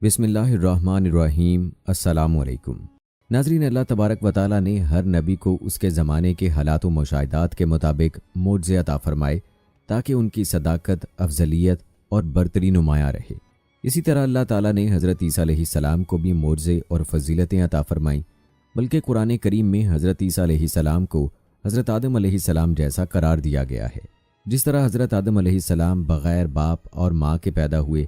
बिस्मिल्लाहिर्रहमानिर्रहीम। अस्सलामुअलैकुम। नाज़रीन, अल्लाह तबारक व तआला ने हर नबी को उसके ज़माने के हालात व मुशाहिदात के मुताबिक मोज़े अता फ़रमाए ताकि उनकी सदाकत, अफजलियत और बरतरी नुमायाँ रहे। इसी तरह अल्लाह ताला ने हज़रत ईसा अलैहिस्सलाम को भी मोज़े और फजीलतें अता फ़रमाईं, बल्कि कुरान करीम में हज़रत ईसा अलैहिस्सलाम को हज़रत आदम अलैहिस्सलाम जैसा करार दिया गया है। जिस तरह हज़रत आदम अलैहिस्सलाम बग़ैर बाप और माँ के पैदा हुए,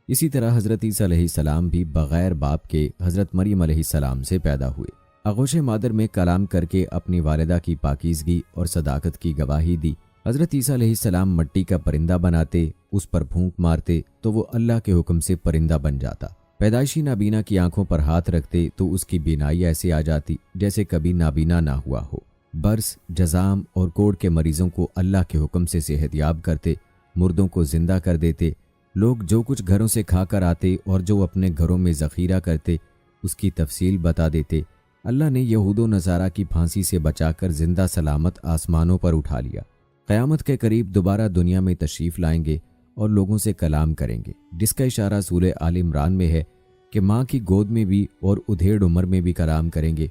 इसी तरह हज़रत ईसा अलैहिस्सलाम भी बग़ैर बाप के हज़रत मरियम अलैहिस्सलाम से पैदा हुए। आगोश मादर में कलाम करके अपनी वालिदा की पाकीज़गी और सदाकत की गवाही दी। हज़रत ईसा अलैहिस्सलाम मिट्टी का परिंदा बनाते, उस पर फूंक मारते तो वो अल्लाह के हुक्म से परिंदा बन जाता। पैदाइशी नाबीना की आंखों पर हाथ रखते तो उसकी बीनाई ऐसे आ जाती जैसे कभी नाबीना ना हुआ हो। बर्स, जज़ाम और कोढ़ के मरीजों को अल्लाह के हुक्म से सेहतयाब करते, मुर्दों को जिंदा कर देते। लोग जो कुछ घरों से खाकर आते और जो अपने घरों में ज़ख़ीरा करते उसकी तफसील बता देते। अल्लाह ने यहूदो नसारा की फांसी से बचाकर जिंदा सलामत आसमानों पर उठा लिया। क़यामत के करीब दोबारा दुनिया में तशरीफ़ लाएंगे और लोगों से कलाम करेंगे, जिसका इशारा सूरह आल इमरान में है कि माँ की गोद में भी और उधेड़ उम्र में भी कलाम करेंगे।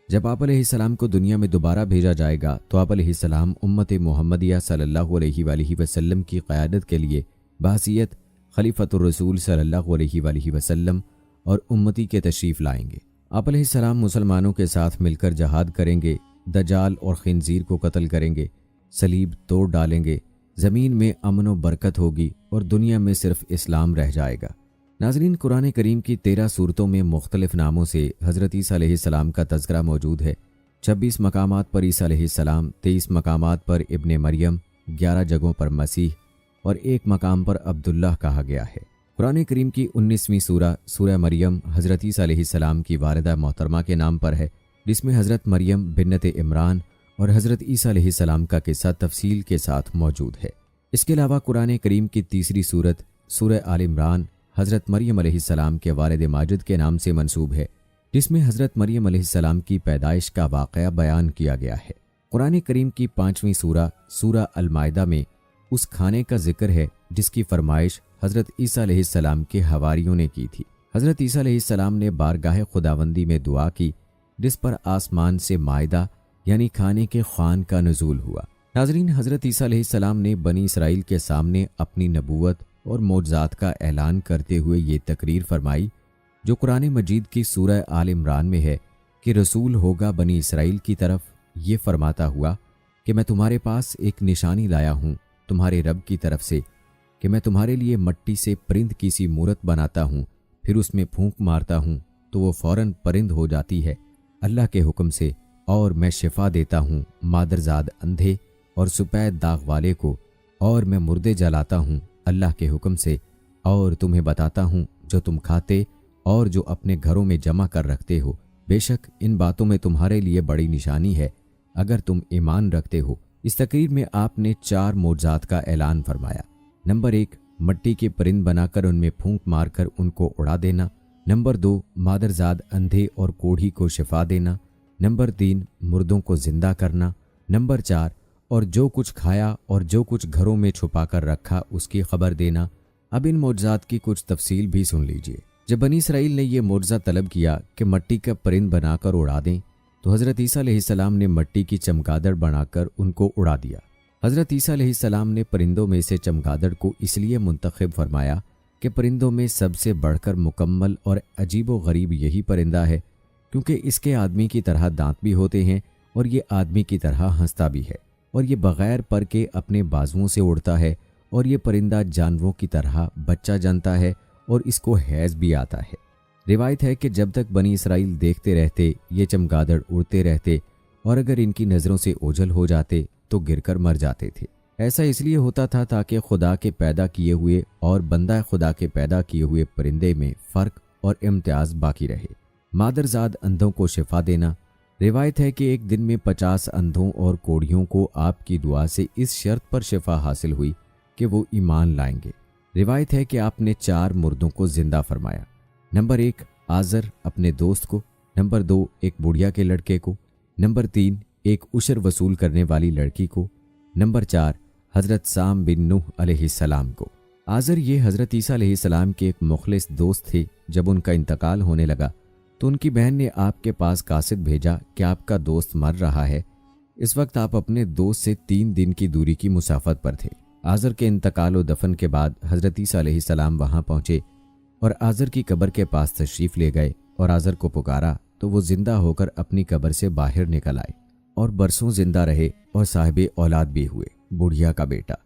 जब आप अलैहिस्सलाम को दुनिया में दोबारा भेजा जाएगा तो आप अलैहिस्सलाम उम्मत मोहम्मदिया सल्लल्लाहु अलैहि वसल्लम की क़यादत के लिए बासियत खलीफतुर रसूल सल्लल्लाहु अलैहि वसल्लम और उम्मती के तशरीफ़ लाएंगे। आप अलैहिस्सलाम मुसलमानों के साथ मिलकर जहाद करेंगे, दज्जाल और खिंजीर को कत्ल करेंगे, सलीब तोड़ डालेंगे, ज़मीन में अमन व बरकत होगी और दुनिया में सिर्फ इस्लाम रह जाएगा। नाज़रीन, कुरान करीम की 13 सूरतों में मुख्तलिफ नामों से हज़रत ईसा अलैहिस्सलाम का तज़किरा मौजूद है। 26 मकामात पर ईसा अलैहिस्सलाम, 23 मकामात पर इब्ने मरियम, 11 जगहों पर मसीह और 1 मकाम पर अब्दुल्लाह कहा गया है। कुरान करीम की 19वीं सूरह मरियम हज़रत ईसा अलैहिस्सलाम की वालिदा मोहतरमा के नाम पर है, जिसमें हज़रत मरियम बिन्नत इमरान और हज़रत ईसा अलैहिस्सलाम का किस्सा तफसील के साथ मौजूद है। इसके अलावा कुरान करीम की तीसरी सूरत सूरह आल इमरान हज़रत मरियम अलैहिस्सलाम के वालिद माजिद के नाम से मंसूब है, जिसमें हज़रत मरियम अलैहिस्सलाम की पैदाइश का वाक़या बयान किया गया है। कुरान करीम की 5वीं सूरह अल माइदा में उस खाने का जिक्र है जिसकी फरमाइश हज़रत ईसा अलैहिस्सलाम के हवारियों ने की थी। हज़रत ईसा अलैहिस्सलाम ने बारगाह खुदावंदी में दुआ की, जिस पर आसमान से माइदा यानी खाने के ख़्वान का नुज़ूल हुआ। नाज़रीन, हज़रत ईसा अलैहिस्सलाम ने बनी इसराइल के सामने अपनी नबूवत और मौजज़ात का ऐलान करते हुए ये तकरीर फरमाई, जो कुरान मजीद की सूरह आल इमरान में है कि रसूल होगा बनी इसराइल की तरफ ये फरमाता हुआ कि मैं तुम्हारे पास एक निशानी लाया हूँ तुम्हारे रब की तरफ से, कि मैं तुम्हारे लिए मट्टी से परिंद की सी मूरत बनाता हूँ, फिर उसमें फूंक मारता हूँ तो वो फ़ौरन परिंद हो जाती है अल्लाह के हुक्म से, और मैं शिफा देता हूँ मादरजाद अंधे और सुपैद दाग वाले को, और मैं मुर्दे जलाता हूँ अल्लाह के हुक्म से, और तुम्हें बताता हूँ जो तुम खाते और जो अपने घरों में जमा कर रखते हो। बेशक इन बातों में तुम्हारे लिए बड़ी निशानी है अगर तुम ईमान रखते हो। इस तकरीर में आपने 4 मौजज़ात का ऐलान फरमाया। नंबर 1, मट्टी के परिंद बनाकर उनमें फूंक मारकर उनको उड़ा देना। नंबर 2, मादरजाद अंधे और कोढ़ी को शिफा देना। नंबर 3, मुर्दों को जिंदा करना। नंबर 4, और जो कुछ खाया और जो कुछ घरों में छुपा कर रखा उसकी खबर देना। अब इन मौजज़ात की कुछ तफसील भी सुन लीजिए। जब बनी इसराइल ने यह मौजज़ा तलब किया कि मट्टी का परिंद बनाकर उड़ा दें, तो हज़रत ईसा अलैहिस्सलाम ने मट्टी की चमगादड़ बनाकर उनको उड़ा दिया। हज़रत ईसा अलैहिस्सलाम ने परिंदों में से चमगादड़ को इसलिए मुंतखब फरमाया कि परिंदों में सबसे बढ़कर मुकम्मल और अजीब व गरीब यही परिंदा है, क्योंकि इसके आदमी की तरह दांत भी होते हैं और ये आदमी की तरह हंसता भी है, और ये बग़ैर पर के अपने बाजुओं से उड़ता है, और ये परिंदा जानवरों की तरह बच्चा जनता है और इसको हैज़ भी आता है। रिवायत है कि जब तक बनी इसराइल देखते रहते ये चमगादड़ उड़ते रहते, और अगर इनकी नज़रों से ओझल हो जाते तो गिरकर मर जाते थे। ऐसा इसलिए होता था ताकि खुदा के पैदा किए हुए और बंदा खुदा के पैदा किए हुए परिंदे में फ़र्क और इम्तियाज़ बाकी रहे। मादरजाद अंधों को शिफा देना। रिवायत है कि एक दिन में 50 अंधों और कोढ़ियों को आपकी दुआ से इस शर्त पर शिफा हासिल हुई कि वो ईमान लाएंगे। रिवायत है कि आपने 4 मुर्दों को जिंदा फरमाया। नंबर 1, आज़र अपने दोस्त को। नंबर 2, एक बुढ़िया के लड़के को। नंबर 3, एक उशर वसूल करने वाली लड़की को। नंबर 4, हज़रत साम बिन नूह अलैहिस्सलाम को। आज़र ये हज़रत ईसा अलैहिस्सलाम के एक मुखलिस दोस्त थे जब उनका इंतकाल होने लगा तो उनकी बहन ने आपके पास कासिद भेजा कि आपका दोस्त मर रहा है। इस वक्त आप अपने दोस्त से 3 दिन की दूरी की मुसाफत पर थे। आज़र के इंतकाल और दफन के बाद हज़रत ईसा अलैहिस्सलाम वहां पहुंचे और आज़र की कब्र के पास तशरीफ़ ले गए और आज़र को पुकारा तो वो जिंदा होकर अपनी कब्र से बाहर निकल आए और बरसों जिंदा रहे और साहिबे औलाद भी हुए। बुढ़िया का बेटा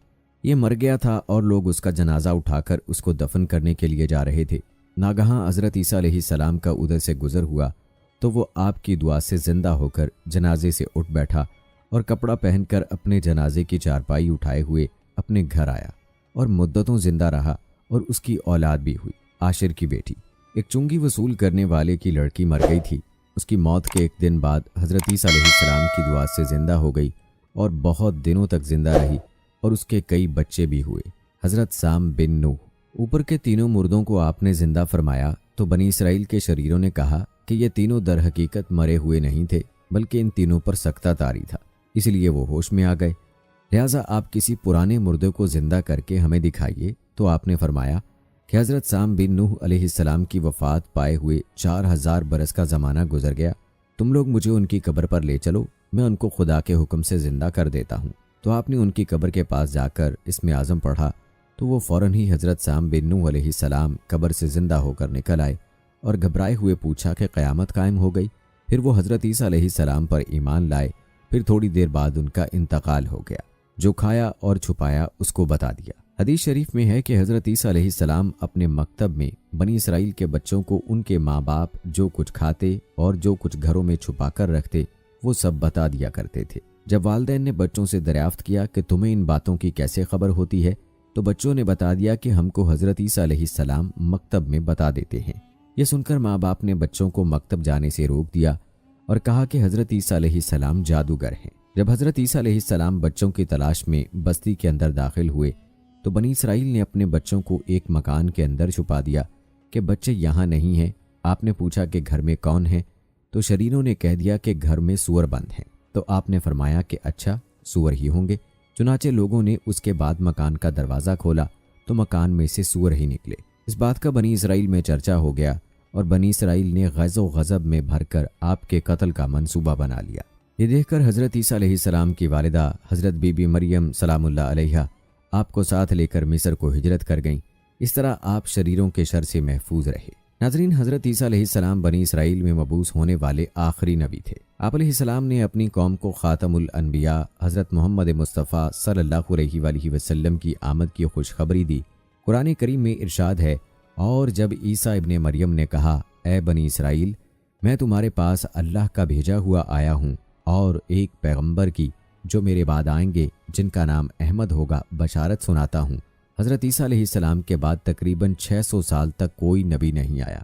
ये मर गया था और लोग उसका जनाजा उठाकर उसको दफन करने के लिए जा रहे थे। नागहां हज़रत ईसा अलैहिस्सलाम का उधर से गुजर हुआ तो वो आपकी दुआ से जिंदा होकर जनाजे से उठ बैठा और कपड़ा पहनकर अपने जनाजे की चारपाई उठाए हुए अपने घर आया और मुद्दतों जिंदा रहा और उसकी औलाद भी हुई। आशिर की बेटी एक चुंगी वसूल करने वाले की लड़की मर गई थी। उसकी मौत के एक दिन बाद हज़रत ईसा अलैहिस्सलाम की दुआ से जिंदा हो गई और बहुत दिनों तक जिंदा रही और उसके कई बच्चे भी हुए। हज़रत साम बिन नूह ऊपर के तीनों मुर्दों को आपने जिंदा फरमाया तो बनी इसराइल के शरीरों ने कहा कि ये तीनों दर हकीकत मरे हुए नहीं थे, बल्कि इन तीनों पर सख्ता तारी था, इसलिए वो होश में आ गए। लिहाजा आप किसी पुराने मुर्दे को जिंदा करके हमें दिखाइए। तो आपने फरमाया कि हज़रत साम बिन नूह अलैहिस्सलाम की वफ़ात पाए हुए 4000 बरस का ज़माना गुजर गया। तुम लोग मुझे उनकी कब्र पर ले चलो, मैं उनको खुदा के हुक्म से जिंदा कर देता हूँ। तो आपने उनकी कब्र के पास जाकर इसमें आज़म पढ़ा तो वो फ़ौरन ही हज़रत साम बिन नूह अलैहिस्सलाम कब्र से जिंदा होकर निकल आए और घबराए हुए पूछा कि क़यामत कायम हो गई। फिर वो हज़रत ईसा अलैहिस्सलाम पर ईमान लाए। फिर थोड़ी देर बाद उनका इंतकाल हो गया। जो खाया और छुपाया उसको बता दिया। हदीस शरीफ में है कि हज़रत ईसा अलैहिस्सलाम अपने मकतब में बनी इसराइल के बच्चों को उनके माँ बाप जो कुछ खाते और जो कुछ घरों में छुपा कर रखते वो सब बता दिया करते थे। जब वालिदैन ने बच्चों से दरियाफ्त किया कि तुम्हें इन बातों की कैसे खबर होती है, तो बच्चों ने बता दिया कि हमको हज़रत ईसा अलैहिस्सलाम मकतब में बता देते हैं। ये सुनकर माँ बाप ने बच्चों को मकतब जाने से रोक दिया और कहा कि हज़रत ईसा अलैहिस्सलाम जादूगर हैं। जब हज़रत ईसा अलैहिस्सलाम बच्चों की तलाश में बस्ती के अंदर दाखिल हुए तो बनी इसराइल ने अपने बच्चों को एक मकान के अंदर छुपा दिया कि बच्चे यहाँ नहीं हैं। आपने पूछा कि घर में कौन है, तो शरीरों ने कह दिया कि घर में सूअर बंद हैं। तो आपने फरमाया कि अच्छा, सूअर ही होंगे। चुनाचे लोगों ने उसके बाद मकान का दरवाज़ा खोला तो मकान में से सूअर ही निकले। इस बात का बनी इसराइल में चर्चा हो गया और बनी इसराइल ने ग़ज़ो ग़ज़ब में भरकर आपके कत्ल का मंसूबा बना लिया। ये देखकर हज़रत ईसा अलैहिस्सलाम की वालिदा हज़रत बीबी मरियम सलामुल्लाह अलैहा आपको साथ लेकर मिस्र को हिजरत कर गईं। इस तरह आप शरीरों के शर से महफूज रहे। नाज़रीन, हज़रत ईसा अलैहिस्सलाम बनी इसराइल में मबूस होने वाले आखिरी नबी थे। आप अलैहिस्सलाम ने अपनी कौम को ख़ातमुल अनबिया हज़रत मोहम्मद मुस्तफ़ा सल्लल्लाहु अलैहि वसल्लम की आमद की खुशखबरी दी। कुरान करीम में इरशाद है, और जब ईसा इब्ने मरियम ने कहा, ए बनी इसराइल, मैं तुम्हारे पास अल्लाह का भेजा हुआ आया हूँ और एक पैगम्बर की जो मेरे बाद आएंगे जिनका नाम अहमद होगा बशारत सुनाता हूँ। हज़रत ईसा अलैहिस्सलाम के बाद तकरीबन 600 साल तक कोई नबी नहीं आया।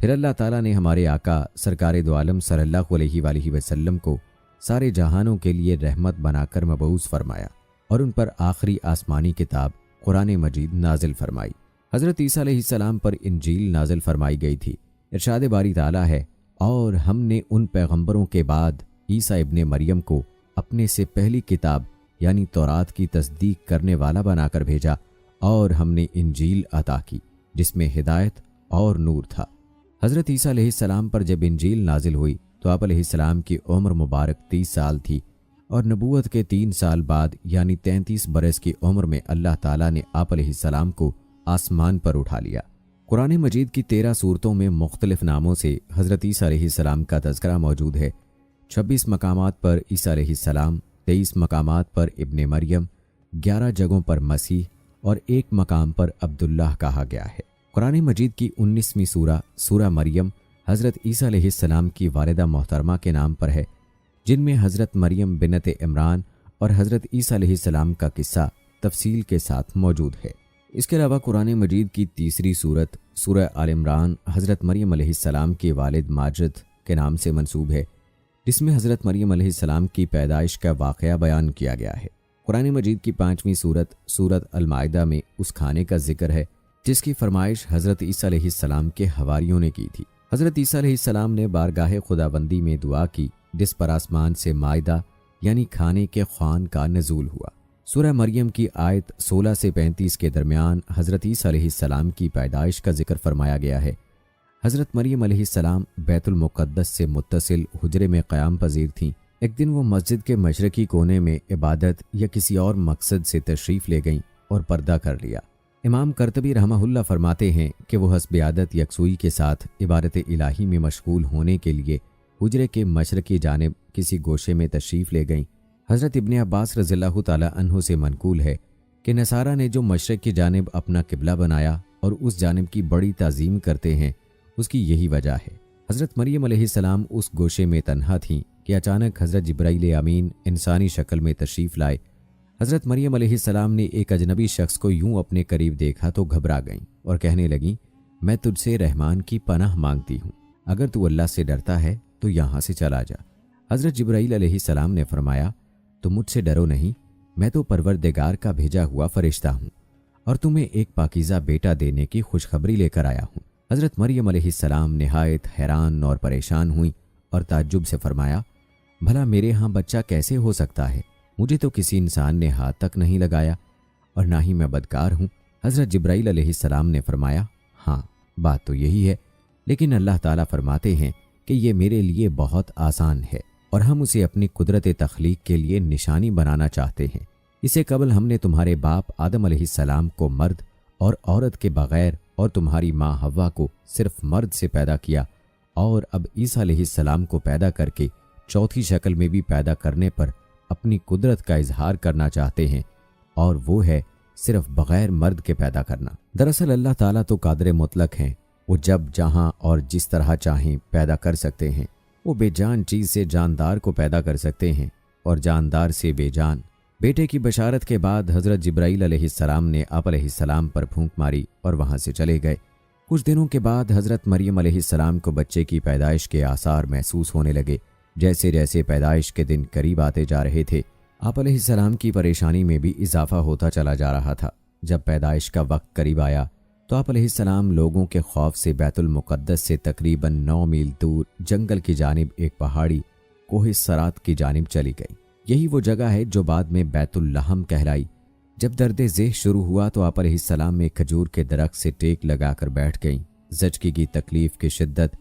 फिर अल्लाह ताला ने हमारे आका सरकार दो आलम सल्लल्लाहु अलैहि वसल्लम को सारे जहानों के लिए रहमत बनाकर मबऊस फरमाया और उन पर आखिरी आसमानी किताब कुरान मजीद नाजिल फरमाई। हज़रत ईसा अलैहिस्सलाम पर इंजील नाजिल फरमाई गई थी। इरशाद बारी ताला है, और हमने उन पैगंबरों के बाद ईसा इब्ने मरियम को अपने से पहली किताब यानी तौरात की तस्दीक करने वाला बनाकर भेजा और हमने इंजील अता की जिसमें हिदायत और नूर था। हज़रत ईसा अलैहिस्सलाम पर जब इंजील नाजिल हुई तो आप अलैहिस्सलाम की उम्र मुबारक 30 साल थी और नबूवत के 3 साल बाद यानी 33 बरस की उम्र में अल्लाह ताला ने आप अलैहिस्सलाम को आसमान पर उठा लिया। कुरान मजीद की 13 सूरतों में मुख्तलिफ नामों से हज़रत ईसा अलैहिस्सलाम का तज़किरा मौजूद है। 26 मकामात पर ईसा अलैहिस्सलाम, 23 मकामात पर इब्ने मरियम, 11 जगहों पर मसीह और 1 मकाम पर अब्दुल्लाह कहा गया है। कुरान मजीद की 19वीं सूरा मरियम हज़रत ईसा अलैहिस्सलाम की वालिदा मोहतरमा के नाम पर है, जिनमें हज़रत मरियम बिनत इमरान और हज़रत ईसा अलैहिस्सलाम का किस्सा तफसील के साथ मौजूद है। इसके अलावा कुरान मजीद की 3री सूरत सूरह आल इमरान हज़रत मरियम अलैहिस्सलाम के वालिद माजिद के नाम से मंसूब है, जिसमें हज़रत मरियम अलैहिस्सलाम की पैदाइश का वाक़या बयान किया गया है। कुरान मजीद की 5वीं सूरत अल माइदा में उस खाने का जिक्र है जिसकी फरमाइश हज़रत ईसा अलैहिस्सलाम के हवारियों ने की थी। हज़रत ईसा अलैहिस्सलाम ने बारगाह खुदाबंदी में दुआ की जिस पर आसमान से माइदा यानी खाने के ख्वान का नज़ूल हुआ। सूरह मरियम की आयत 16 से 35 के दरमियान हज़रत ईसा अलैहिस्सलाम की पैदाइश का जिक्र फरमाया गया है। हज़रत मरियम अलैहिस्सलाम बैतुल मुक़द्दस से मुत्तसिल हुजरे में क़याम पजीर थीं। एक दिन वो मस्जिद के मशरकी कोने में इबादत या किसी और मकसद से तशरीफ़ ले गईं और पर्दा कर लिया। इमाम कर्तबी रहमहुल्लाह फरमाते हैं कि वो हस्ब आदत यकसुई के साथ इबादत इलाही में मशगूल होने के लिए हुजरे के मशरकी जानिब किसी गोशे में तशरीफ़ ले गईं। हज़रत इब्ने अब्बास रज़ियल्लाहु ताला अन्हु से मनकूल है कि नसारा ने जो मशरक़ की जानिब अपना किबला बनाया और उस जानिब की बड़ी ताज़ीम करते हैं, उसकी यही वजह है। हज़रत मरियम अलैहिस्सलाम उस गोशे में तन्हा थीं कि अचानक हज़रत जिब्राईल अमीन इंसानी शक्ल में तशरीफ़ लाए। हज़रत मरियम अलैहिस्सलाम ने एक अजनबी शख्स को यूं अपने करीब देखा तो घबरा गईं और कहने लगीं, मैं तुझसे रहमान की पनाह मांगती हूँ, अगर तू अल्लाह से डरता है तो यहाँ से चला जा। हज़रत जिब्राईल अलैहिस्सलाम ने फरमाया, तुम मुझसे डरो नहीं, मैं तो परवरदिगार का भेजा हुआ फरिश्ता हूँ और तुम्हें एक पाकीज़ा बेटा देने की खुशखबरी लेकर आया हूँ। हज़रत मरियम अलैहिस्सलाम निहायत हैरान और परेशान हुई और ताज्जुब से फरमाया, भला मेरे यहाँ बच्चा कैसे हो सकता है? मुझे तो किसी इंसान ने हाथ तक नहीं लगाया और ना ही मैं बदकार हूँ। हज़रत जिब्राईल अलैहिस्सलाम ने फरमाया, हाँ बात तो यही है, लेकिन अल्लाह ताला फरमाते हैं कि ये मेरे लिए बहुत आसान है और हम उसे अपनी कुदरत तख्लीक के लिए निशानी बनाना चाहते हैं। इससे कबल हमने तुम्हारे बाप आदम अलैहिस्सलाम को मर्द और औरत के बगैर और तुम्हारी माँ हव्वा को सिर्फ मर्द से पैदा किया और अब ईसा अलैहिस्सलाम को पैदा करके चौथी शक्ल में भी पैदा करने पर अपनी कुदरत का इजहार करना चाहते हैं, और वो है सिर्फ बगैर मर्द के पैदा करना। दरअसल अल्लाह ताला तो कादिर मुतलक हैं, वो जब जहाँ और जिस तरह चाहें पैदा कर सकते हैं। वो बेजान चीज़ से जानदार को पैदा कर सकते हैं और जानदार से बेजान। बेटे की बशारत के बाद हज़रत जिब्राईल अलैहिस्सलाम ने आप अलैहिस्सलाम पर फूंक मारी और वहाँ से चले गए। कुछ दिनों के बाद हज़रत मरियम अलैहिस्सलाम को बच्चे की पैदाइश के आसार महसूस होने लगे। जैसे जैसे पैदाइश के दिन करीब आते जा रहे थे, आप अलैहिस्सलाम की परेशानी में भी इजाफा होता चला जा रहा था। जब पैदाइश का वक्त करीब आया तो आप अलैहिस्सलाम लोगों के खौफ से बैतुल मुक़द्दस से तकरीबन 9 मील दूर जंगल की जानिब एक पहाड़ी कोह सरात की जानिब चली गई। यही वो जगह है जो बाद में बैतुल लहम कहलाई। जब दर्द ज़ेह शुरू हुआ तो आप अलैहिस्सलाम एक खजूर के दरख्त से टेक लगाकर बैठ गईं। ज़चकी की तकलीफ की शिद्दत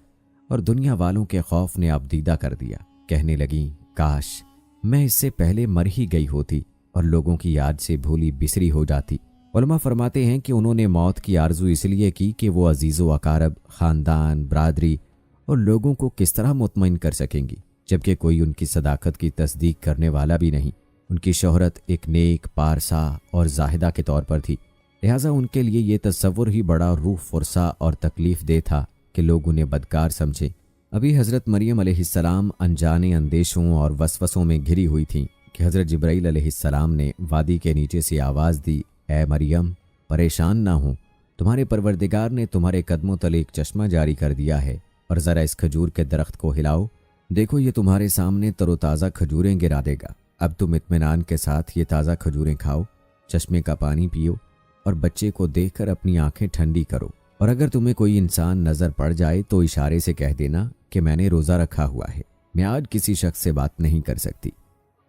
और दुनिया वालों के खौफ ने आबदीदा कर दिया। कहने लगीं, काश मैं इससे पहले मर ही गई होती और लोगों की याद से भूली बिसरी हो जाती। उलमा फरमाते हैं कि उन्होंने मौत की आरजू इसलिए की कि वो अजीज़ो अकारब, ख़ानदान, बरादरी और लोगों को किस तरह मुतमईन कर सकेंगी, जबकि कोई उनकी सदाकत की तस्दीक करने वाला भी नहीं। उनकी शोहरत एक नेक, पारसा और जाहिदा के तौर पर थी, लिहाजा उनके लिए ये तस्वुर ही बड़ा रूह फुरसा और तकलीफ दे था कि लोग उन्हें बदकार समझें। अभी हज़रत मरियम अलैहिस्सलाम अनजाने अंदेशों और वसवसों में घिरी हुई थीं कि हज़रत जिब्राईल अलैहिस्सलाम ने वादी के नीचे से आवाज़ दी, ए मरियम, परेशान ना हो, तुम्हारे परवरदिगार ने तुम्हारे कदमों तले एक चश्मा जारी कर दिया है और ज़रा इस खजूर के दरख्त को हिलाओ, देखो ये तुम्हारे सामने तरोताज़ा खजूरें गिरा देगा। अब तुम इत्मीनान के साथ ये ताज़ा खजूरें खाओ, चश्मे का पानी पियो और बच्चे को देखकर अपनी आंखें ठंडी करो, और अगर तुम्हें कोई इंसान नज़र पड़ जाए तो इशारे से कह देना कि मैंने रोज़ा रखा हुआ है, मैं आज किसी शख्स से बात नहीं कर सकती।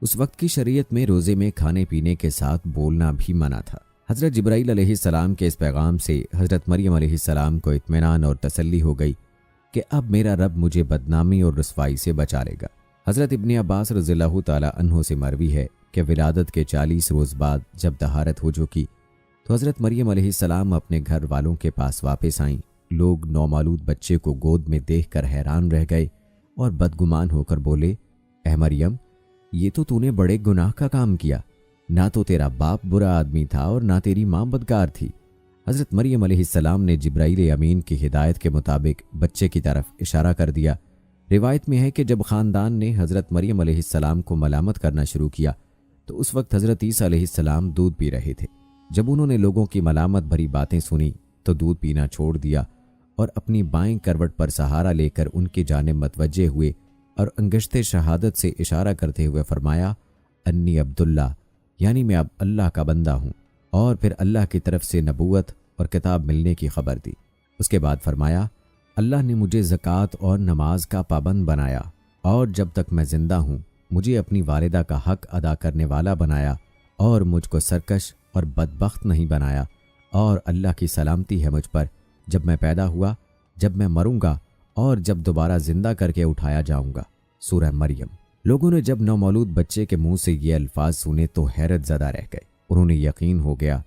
उस वक्त की शरीयत में रोज़े में खाने पीने के साथ बोलना भी मना था। हज़रत जिब्राईल अलैहिस्सलाम के इस पैगाम से हज़रत मरियम अलैहिस्सलाम को इत्मीनान और तसल्ली हो गई कि अब मेरा रब मुझे बदनामी और रुसवाई से बचा लेगा। हज़रत इब्ने अब्बास रज़ियल्लाहु ताला अन्हु से मरवी है कि विलादत के 40 रोज़ बाद जब तहारत हो चुकी तो हज़रत मरियम अलैहिस्सलाम अपने घर वालों के पास वापस आईं। लोग नौमालूद बच्चे को गोद में देखकर हैरान रह गए और बदगुमान होकर बोले, ए मरियम, ये तो तूने बड़े गुनाह का काम किया, ना तो तेरा बाप बुरा आदमी था और ना तेरी माँ बदकार थी। हज़रत मरियम अलैहिस्सलाम ने जिब्राईल अमीन की हिदायत के मुताबिक बच्चे की तरफ इशारा कर दिया। रिवायत में है कि जब ख़ानदान ने हज़रत मरियम अलैहिस्सलाम को मलामत करना शुरू किया तो उस वक्त हज़रत ईसा अलैहिस्सलाम दूध पी रहे थे। जब उन्होंने लोगों की मलामत भरी बातें सुनी तो दूध पीना छोड़ दिया और अपनी बाएं करवट पर सहारा लेकर उनकी जानिब मतवज्जे हुए और अंगश्ते शहादत से इशारा करते हुए फरमाया, अन्नी अब्दुल्ला, यानी मैं अब अल्लाह का बंदा हूँ। और फिर अल्लाह की तरफ से नबूवत और किताब मिलने की खबर दी। उसके बाद फरमाया, अल्लाह ने मुझे ज़कात और नमाज का पाबंद बनाया और जब तक मैं ज़िंदा हूँ मुझे अपनी वालिदा का हक अदा करने वाला बनाया और मुझको सरकश और बदबख्त नहीं बनाया, और अल्लाह की सलामती है मुझ पर। जब मैं पैदा हुआ जब मैं मरूंगा और जब दोबारा जिंदा करके उठाया जाऊंगा। सूरह मरियम। लोगों ने जब नवमौलूद बच्चे के मुंह से ये अल्फाज सुने तो हैरत ज़दा रह गए। उन्होंने यकीन हो गया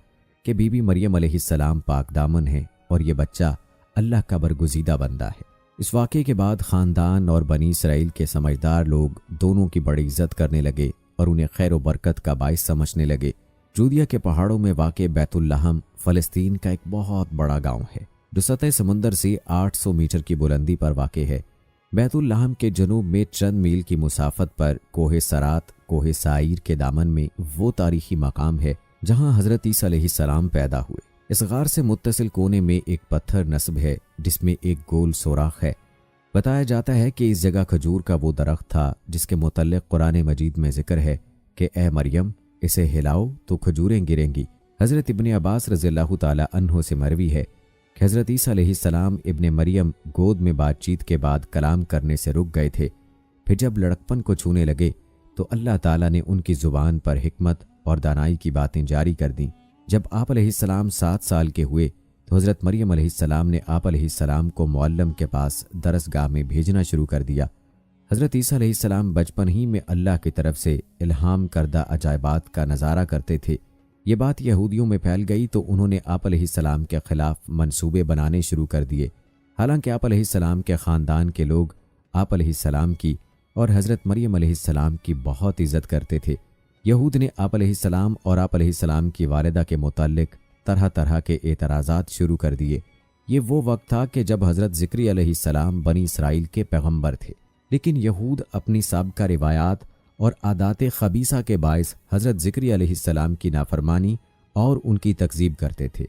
कि बीबी मरियम अलैहिस्सलाम पाक दामन है और ये बच्चा अल्लाह का बरगुज़ीदा बंदा है। इस वाक़े के बाद ख़ानदान और बनी इसराइल के समझदार लोग दोनों की बड़ी इज्जत करने लगे और उन्हें खैर व बरकत का बाइस समझने लगे। जूदिया के पहाड़ों में वाक़े बैतुल लहम फ़लस्तीन का एक बहुत बड़ा गांव है जो सतह समुंदर से 800 मीटर की बुलंदी पर वाक़ है। बैतुल लहम के जनूब में चंद मील की मुसाफत पर कोहे सरात कोहे साइर के दामन में वो तारीखी मकाम है जहां हज़रत ईसा अलैहिस्सलाम पैदा हुए। इस गार से मुत्तसिल कोने में एक पत्थर नस्ब है जिसमें एक गोल सुराख है। बताया जाता है कि इस जगह खजूर का वो दरख्त था जिसके मुतल्लिक़ कुरान मजीद में जिक्र है कि ए मरियम इसे हिलाओ तो खजूरें गिरेंगी। हज़रत इब्ने अब्बास रज़ियल्लाहु ताला अन्हो से मरवी है कि हज़रत ईसा अलैहिस्सलाम इब्ने मरियम गोद में बातचीत के बाद कलाम करने से रुक गए थे। फिर जब लड़कपन को छूने लगे तो अल्लाह ताला ने उनकी ज़ुबान पर हिकमत और दानाई की बातें जारी कर दीं। जब आप अलैहिस्सलाम 7 साल के हुए तो हज़रत मरियम अलैहिस्सलाम ने आप अलैहिस्सलाम को मुअल्लम के पास दरसगाह में भेजना शुरू कर दिया। हज़रत ईसा अलैहिस्सलाम बचपन ही में अल्लाह की तरफ से इल्हाम करदा अजायबात का नज़ारा करते थे। ये बात यहूदियों में फैल गई तो उन्होंने आप अलैहिस्सलाम के ख़िलाफ़ मंसूबे बनाने शुरू कर दिए। हालांकि आप अलैहिस्सलाम के ख़ानदान के लोग आप अलैहिस्सलाम की और हज़रत मरियम अलैहिस्सलाम की बहुत इज़्ज़त करते थे। यहूद ने आप अलैहिस्सलाम और आप अलैहिस्सलाम की वालिदा के मुताल्लिक़ तरह तरह के एतराज़ात शुरू कर दिए। ये वो वक्त था कि जब हज़रत ज़िक्रिया अलैहिस्सलाम बनी इसराइल के पैगम्बर थे, लेकिन यहूद अपनी साबिक़ा रिवायात और आदात खबीसा के बायस हज़रत ज़िक्रिया अलैहिस्सलाम की नाफरमानी और उनकी तकज़ीब करते थे।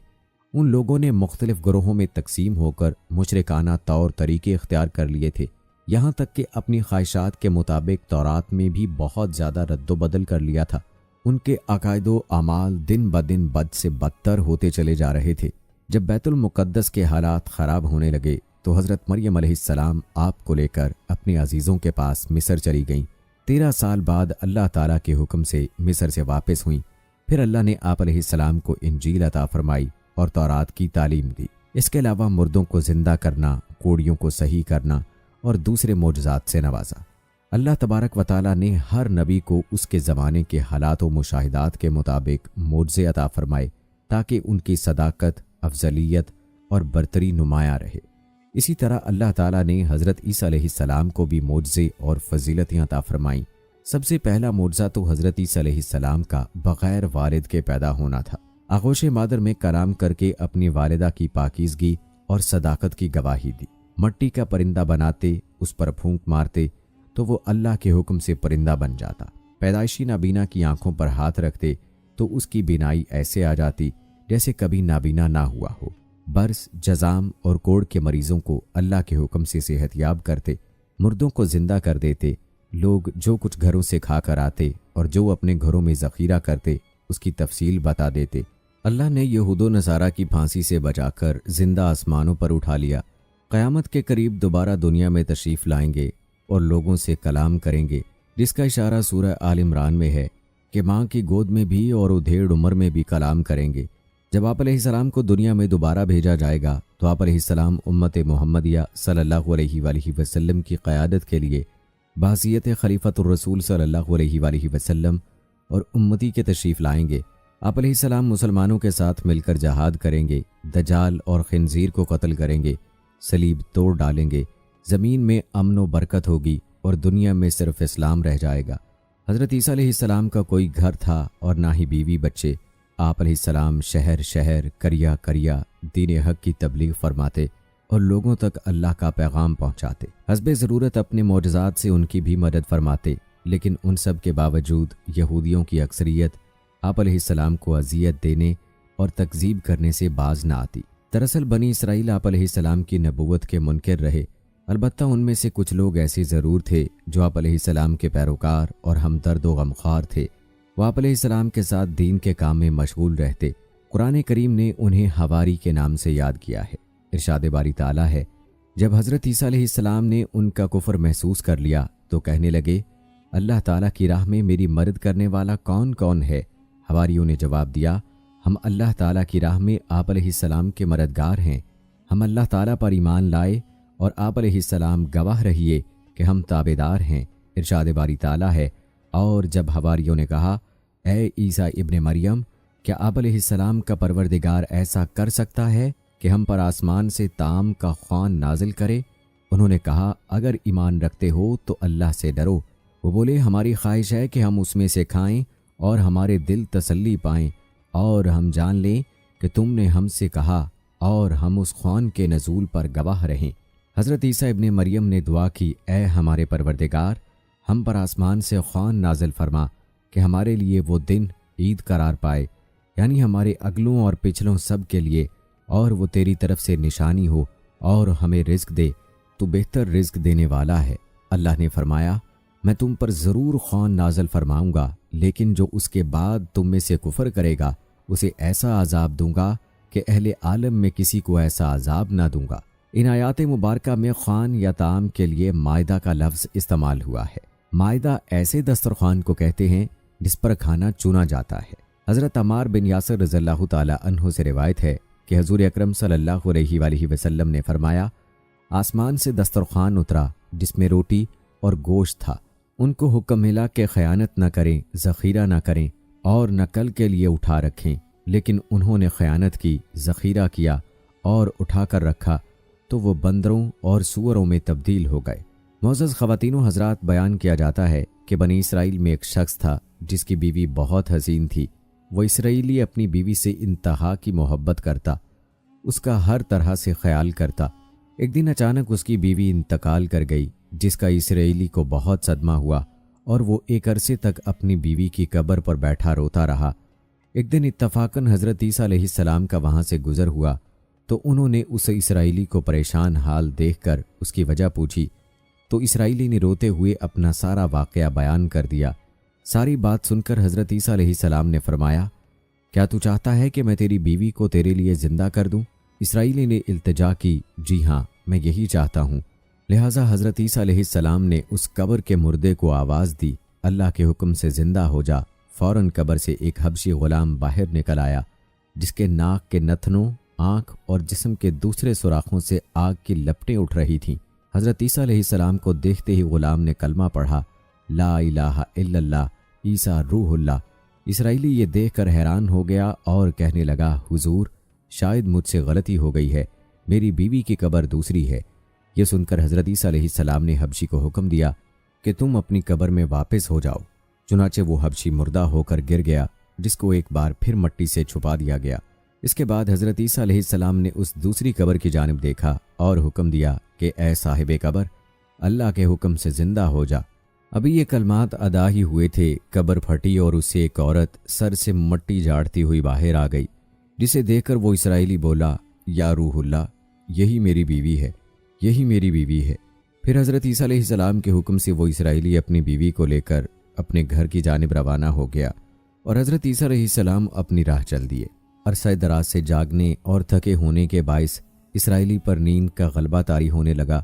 उन लोगों ने मुख्तलिफ़ ग्रोहों में तकसीम होकर मुशरिकाना तौर तरीके इख्तियार कर लिए थे, यहाँ तक कि अपनी ख्वाहिशात के मुताबिक तौरात में भी बहुत ज़्यादा रद्दोबदल कर लिया था। उनके अकायदो अमाल दिन ब दिन बद से बदतर होते चले जा रहे थे। जब बैतुल मुक़द्दस के हालात ख़राब होने लगे तो हज़रत मरियम अलैहिस्सलाम आपको लेकर अपने अजीज़ों के पास मिस्र चली गईं। 13 साल बाद अल्लाह ताला के हुक्म से मिस्र से वापस हुईं। फिर अल्लाह ने आप अलैहिस्सलाम को इंजील अता फरमाई और तौरात की तालीम दी। इसके अलावा मुर्दों को जिंदा करना, कोड़ियों को सही करना और दूसरे मोजज़ात से नवाजा। अल्लाह तबारक व तआला ने हर नबी को उसके ज़माने के हालात व मुशाहिदात के मुताबिक मोज़े अता फरमाए ताकि उनकी सदाकत, अफजलियत और बरतरी नुमाया रहे। इसी तरह अल्लाह ताला ने हज़रत ईसा अलैहिस्सलाम को भी मोज़े और फजीलतें अता फरमाईं। सबसे पहला मोज़ा तो हज़रत ईसा अलैहिस्सलाम का बग़ैर वालिद के पैदा होना था। आगोश मादर में कलाम करके अपनी वालिदा की पाकीज़गी और सदाकत की गवाही दी। मट्टी का परिंदा बनाते, उस पर फूंक मारते तो वो अल्लाह के हुक्म से परिंदा बन जाता। पैदाइशी नाबीना की आंखों पर हाथ रखते तो उसकी बीनाई ऐसे आ जाती जैसे कभी नाबीना ना हुआ हो। बर्स, जज़ाम और कोढ़ के मरीजों को अल्लाह के हुक्म से सेहतयाब करते, मुर्दों को जिंदा कर देते। लोग जो कुछ घरों से खा कर आते और जो अपने घरों में ज़ख़ीरा करते उसकी तफसील बता देते। अल्लाह ने यहूदो नसारा की फांसी से बचाकर जिंदा आसमानों पर उठा लिया। क़यामत के करीब दोबारा दुनिया में तशरीफ़ लाएंगे और लोगों से कलाम करेंगे, जिसका इशारा सूरह आल इमरान में है कि माँ की गोद में भी और उधेड़ उम्र में भी कलाम करेंगे। जब आप अलैहिस्सलाम को दुनिया में दोबारा भेजा जाएगा तो आप अलैहिस्सलाम उम्मत मुहम्मदिया सल्लल्लाहु अलैहि वसल्लम की क़यादत के लिए बासियत खलीफतुर रसूल सल्लल्लाहु अलैहि वसल्लम और उम्मती के तशरीफ़ लाएंगे। आप अलैहिस्सलाम मुसलमानों के साथ मिलकर जहाद करेंगे, दजाल और खिंजीर को कत्ल करेंगे, सलीब तोड़ डालेंगे, ज़मीन में अमन व बरकत होगी और दुनिया में सिर्फ इस्लाम रह जाएगा। हज़रत ईसा अलैहिस्सलाम का कोई घर था और ना ही बीवी बच्चे। आप अलैहिस्सलाम शहर शहर, करिया करिया दीन हक की तबलीग फरमाते और लोगों तक अल्लाह का पैगाम पहुँचाते। हस्बे ज़रूरत अपने मोजज़ात से उनकी भी मदद फरमाते, लेकिन उन सब के बावजूद यहूदियों की अक्सरियत आप अलैहिस्सलाम को अजियत देने और तकज़ीब करने से बाज न आती। दरअसल बनी इसराइल आप अलैहिस्सलाम की नबूवत के मुनकिर रहे। अलबत्ता उनमें से कुछ लोग ऐसे ज़रूर थे जो आप अलैहिस्सलाम के पैरोकार और हमदर्द व गमख्वार थे। वो आप अलैहिस्सलाम के साथ दीन के काम में मशगूल रहते। कुरान करीम ने उन्हें हवारी के नाम से याद किया है। इरशाद बारी ताला है, जब हज़रत ईसा अलैहिस्सलाम ने उनका कुफ्र महसूस कर लिया तो कहने लगे, अल्लाह ताला की राह में मेरी मदद करने वाला कौन कौन है? हवारियों ने जवाब दिया, हम अल्लाह ताला की राह में आप अलैहिस्सलाम के मददगार हैं। हम अल्लाह ताला पर ईमान लाए और आप अलैहिस्सलाम गवाह रहिए कि हम ताबेदार हैं। इरशाद बारी ताला है, और जब हवारियों ने कहा, ए ईसा इब्ने मरियम, क्या आप अलैहिस्सलाम का परवरदिगार ऐसा कर सकता है कि हम पर आसमान से ताम का ख्वान नाजिल करे? उन्होंने कहा, अगर ईमान रखते हो तो अल्लाह से डरो। वो बोले, हमारी ख्वाहिश है कि हम उसमें से खाएं और हमारे दिल तसल्ली पाएं और हम जान लें कि तुमने हमसे कहा और हम उस ख्वान के नज़ूल पर गवाह रहें। हज़रत ईसा इब्ने मरियम ने दुआ की, ए हमारे परवरदिगार, हम पर आसमान से ख्वान नाजिल फरमा कि हमारे लिए वो दिन ईद करार पाए, यानी हमारे अगलों और पिछलों सब के लिए, और वो तेरी तरफ से निशानी हो और हमें रिज्क दे। तू बेहतर रिज्क देने वाला है। अल्लाह ने फरमाया, मैं तुम पर ज़रूर ख्वान नाज़िल फरमाऊँगा, लेकिन जो उसके बाद तुम में से कुफर करेगा उसे ऐसा अजाब दूंगा कि अहले आलम में किसी को ऐसा अजाब ना दूंगा। इन आयात मुबारका में ख्वान या ताम के लिए मायदा का लफ्ज़ इस्तेमाल हुआ है। मायदा ऐसे दस्तरखान को कहते हैं जिस पर खाना चुना जाता है। हज़रत अम्मार बिन यासिर रज़ियल्लाहु ताला अन्हु से रिवायत है कि हज़ूर अकरम सल्लल्लाहु अलैहि वसल्लम ने फरमाया, आसमान से दस्तरखान उतरा जिसमें रोटी और गोश्त था। उनको हुक्म मिला कि ख़यानत न करें, ज़ख़ीरा न करें और न कल के लिए उठा रखें, लेकिन उन्होंने ख़यानत की, ज़ख़ीरा किया और उठा कर रखा तो वो बंदरों और सूअरों में तब्दील हो गए। मोअज़्ज़ज़ ख़वातीनो हज़रात, बयान किया जाता है कि बनी इसराइल में एक शख्स था जिसकी बीवी बहुत हसीन थी। वो इसराइली अपनी बीवी से इंतहा की मोहब्बत करता, उसका हर तरह से ख्याल करता। एक दिन अचानक उसकी बीवी इंतकाल कर गई, जिसका इसराइली को बहुत सदमा हुआ और वो एक अरसे तक अपनी बीवी की कब्र पर बैठा रोता रहा। एक दिन इत्तफाकन हज़रत ईसा अलैहिस्सलाम का वहाँ से गुज़र हुआ तो उन्होंने उस इसराइली को परेशान हाल देखकर उसकी वजह पूछी, तो इसराइली ने रोते हुए अपना सारा वाक़या बयान कर दिया। सारी बात सुनकर हज़रत ईसा अलैहिस्सलाम ने फरमाया, क्या तू चाहता है कि मैं तेरी बीवी को तेरे लिए ज़िंदा कर दूँ? इसराइली ने इल्तिजा की, जी हाँ, मैं यही चाहता हूँ। लिहाजा हज़रत ईसा अलैहिस्सलाम ने उस कब्र के मुर्दे को आवाज़ दी, अल्लाह के हुक्म से ज़िंदा हो जा। फ़ौरन कब्र से एक हबशी ग़ुलाम बाहर निकल आया, जिसके नाक के नथनों, आँख और जिस्म के दूसरे सुराखों से आग की लपटें उठ रही थीं। हज़रत ईसा अलैहिस्सलाम को देखते ही ग़ुलाम ने कलमा पढ़ा, ला इलाहा इल्लल्लाह ईसा रूहुल्लाह। इसराइली ये देखकर हैरान हो गया और कहने लगा, हुजूर, शायद मुझसे गलती हो गई है, मेरी बीवी की कब्र दूसरी है। यह सुनकर हज़रत ईसा अलैहिस्सलाम ने हबशी को हुक्म दिया कि तुम अपनी कब्र में वापस हो जाओ। चुनाचे वो हबशी मुर्दा होकर गिर गया, जिसको एक बार फिर मिट्टी से छुपा दिया गया। इसके बाद हज़रत ईसा अलैहिस्सलाम ने उस दूसरी कब्र की जानिब देखा और हुक्म दिया कि ए साहिबे कब्र, अल्लाह के हुक्म से ज़िंदा हो जा। अभी ये कलमात अदा ही हुए थे, कब्र फटी और उससे एक औरत सर से मिट्टी झाड़ती हुई बाहर आ गई, जिसे देखकर वो इसराइली बोला, या रूहुल्लाह, यही मेरी बीवी है, यही मेरी बीवी है। फिर हज़रत ईसा अलैहिस्सलाम के हुक्म से वो इसराइली अपनी बीवी को लेकर अपने घर की जानिब रवाना हो गया और हज़रत ईसा अलैहिस्सलाम अपनी राह चल दिए। अरसा दराज से जागने और थके होने के बायस इसराइली पर नींद का गलबा तारी होने लगा,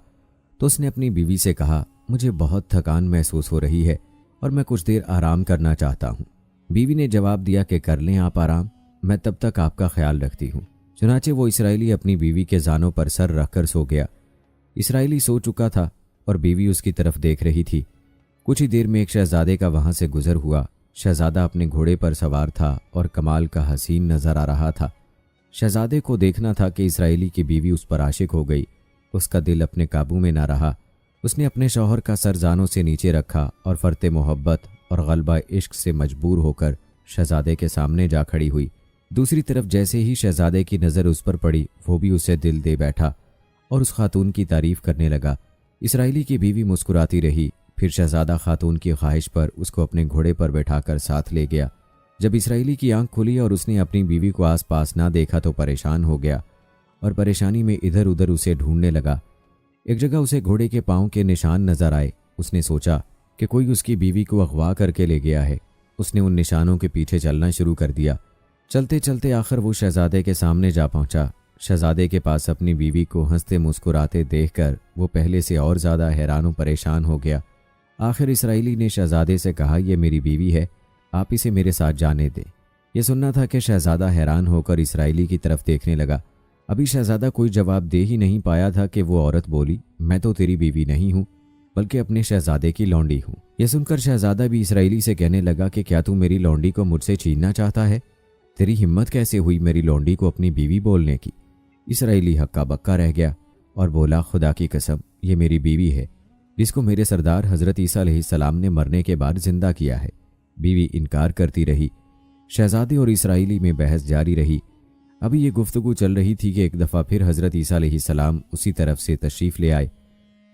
तो उसने अपनी बीवी से कहा, मुझे बहुत थकान महसूस हो रही है और मैं कुछ देर आराम करना चाहता हूँ। बीवी ने जवाब दिया कि कर लें आप आराम, मैं तब तक आपका ख्याल रखती हूँ। चुनाचे वो इसराइली अपनी बीवी के जानों पर सर रखकर सो गया। इसराइली सो चुका था और बीवी उसकी तरफ देख रही थी। कुछ ही देर में एक शहजादे का वहाँ से गुजर हुआ। शहजादा अपने घोड़े पर सवार था और कमाल का हसीन नजर आ रहा था। शहजादे को देखना था कि इसराइली की बीवी उस पर आशिक हो गई। उसका दिल अपने काबू में ना रहा। उसने अपने शौहर का सर जानों से नीचे रखा और फरते मोहब्बत और गलबा इश्क से मजबूर होकर शहजादे के सामने जा खड़ी हुई। दूसरी तरफ जैसे ही शहजादे की नज़र उस पर पड़ी, वो भी उसे दिल दे बैठा और उस खातून की तारीफ करने लगा। इसराइली की बीवी मुस्कुराती रही। फिर शहजादा खातून की ख्वाहिश पर उसको अपने घोड़े पर बैठाकर साथ ले गया। जब इसराइली की आंख खुली और उसने अपनी बीवी को आसपास ना देखा तो परेशान हो गया और परेशानी में इधर उधर उसे ढूंढने लगा। एक जगह उसे घोड़े के पाँव के निशान नजर आए। उसने सोचा कि कोई उसकी बीवी को अगवा करके ले गया है। उसने उन निशानों के पीछे चलना शुरू कर दिया। चलते चलते आखिर वो शहजादे के सामने जा पहुंचा। शहजादे के पास अपनी बीवी को हंसते मुस्कुराते देखकर वो पहले से और ज़्यादा हैरान परेशान हो गया। आखिर इसराइली ने शहजादे से कहा, ये मेरी बीवी है, आप इसे मेरे साथ जाने दें। यह सुनना था कि शहजादा हैरान होकर इसराइली की तरफ देखने लगा। अभी शहजादा कोई जवाब दे ही नहीं पाया था कि वो औरत बोली, मैं तो तेरी बीवी नहीं हूं, बल्कि अपने शहजादे की लौंडी हूं। यह सुनकर शहजादा भी इसराइली से कहने लगा कि क्या तू मेरी लौंडी को मुझसे छीनना चाहता है? तेरी हिम्मत कैसे हुई मेरी लौंडी को अपनी बीवी बोलने की? इसराइली हक्का बक्का रह गया और बोला, खुदा की कसम, ये मेरी बीवी है जिसको मेरे सरदार हजरत ईसा अलैहिस्सलाम ने मरने के बाद जिंदा किया है। बीवी इनकार करती रही। शहजादे और इसराइली में बहस जारी रही। अभी ये गुफ्तगू चल रही थी कि एक दफ़ा फिर हजरत ईसा अलैहिस्सलाम उसी तरफ से तशरीफ़ ले आए।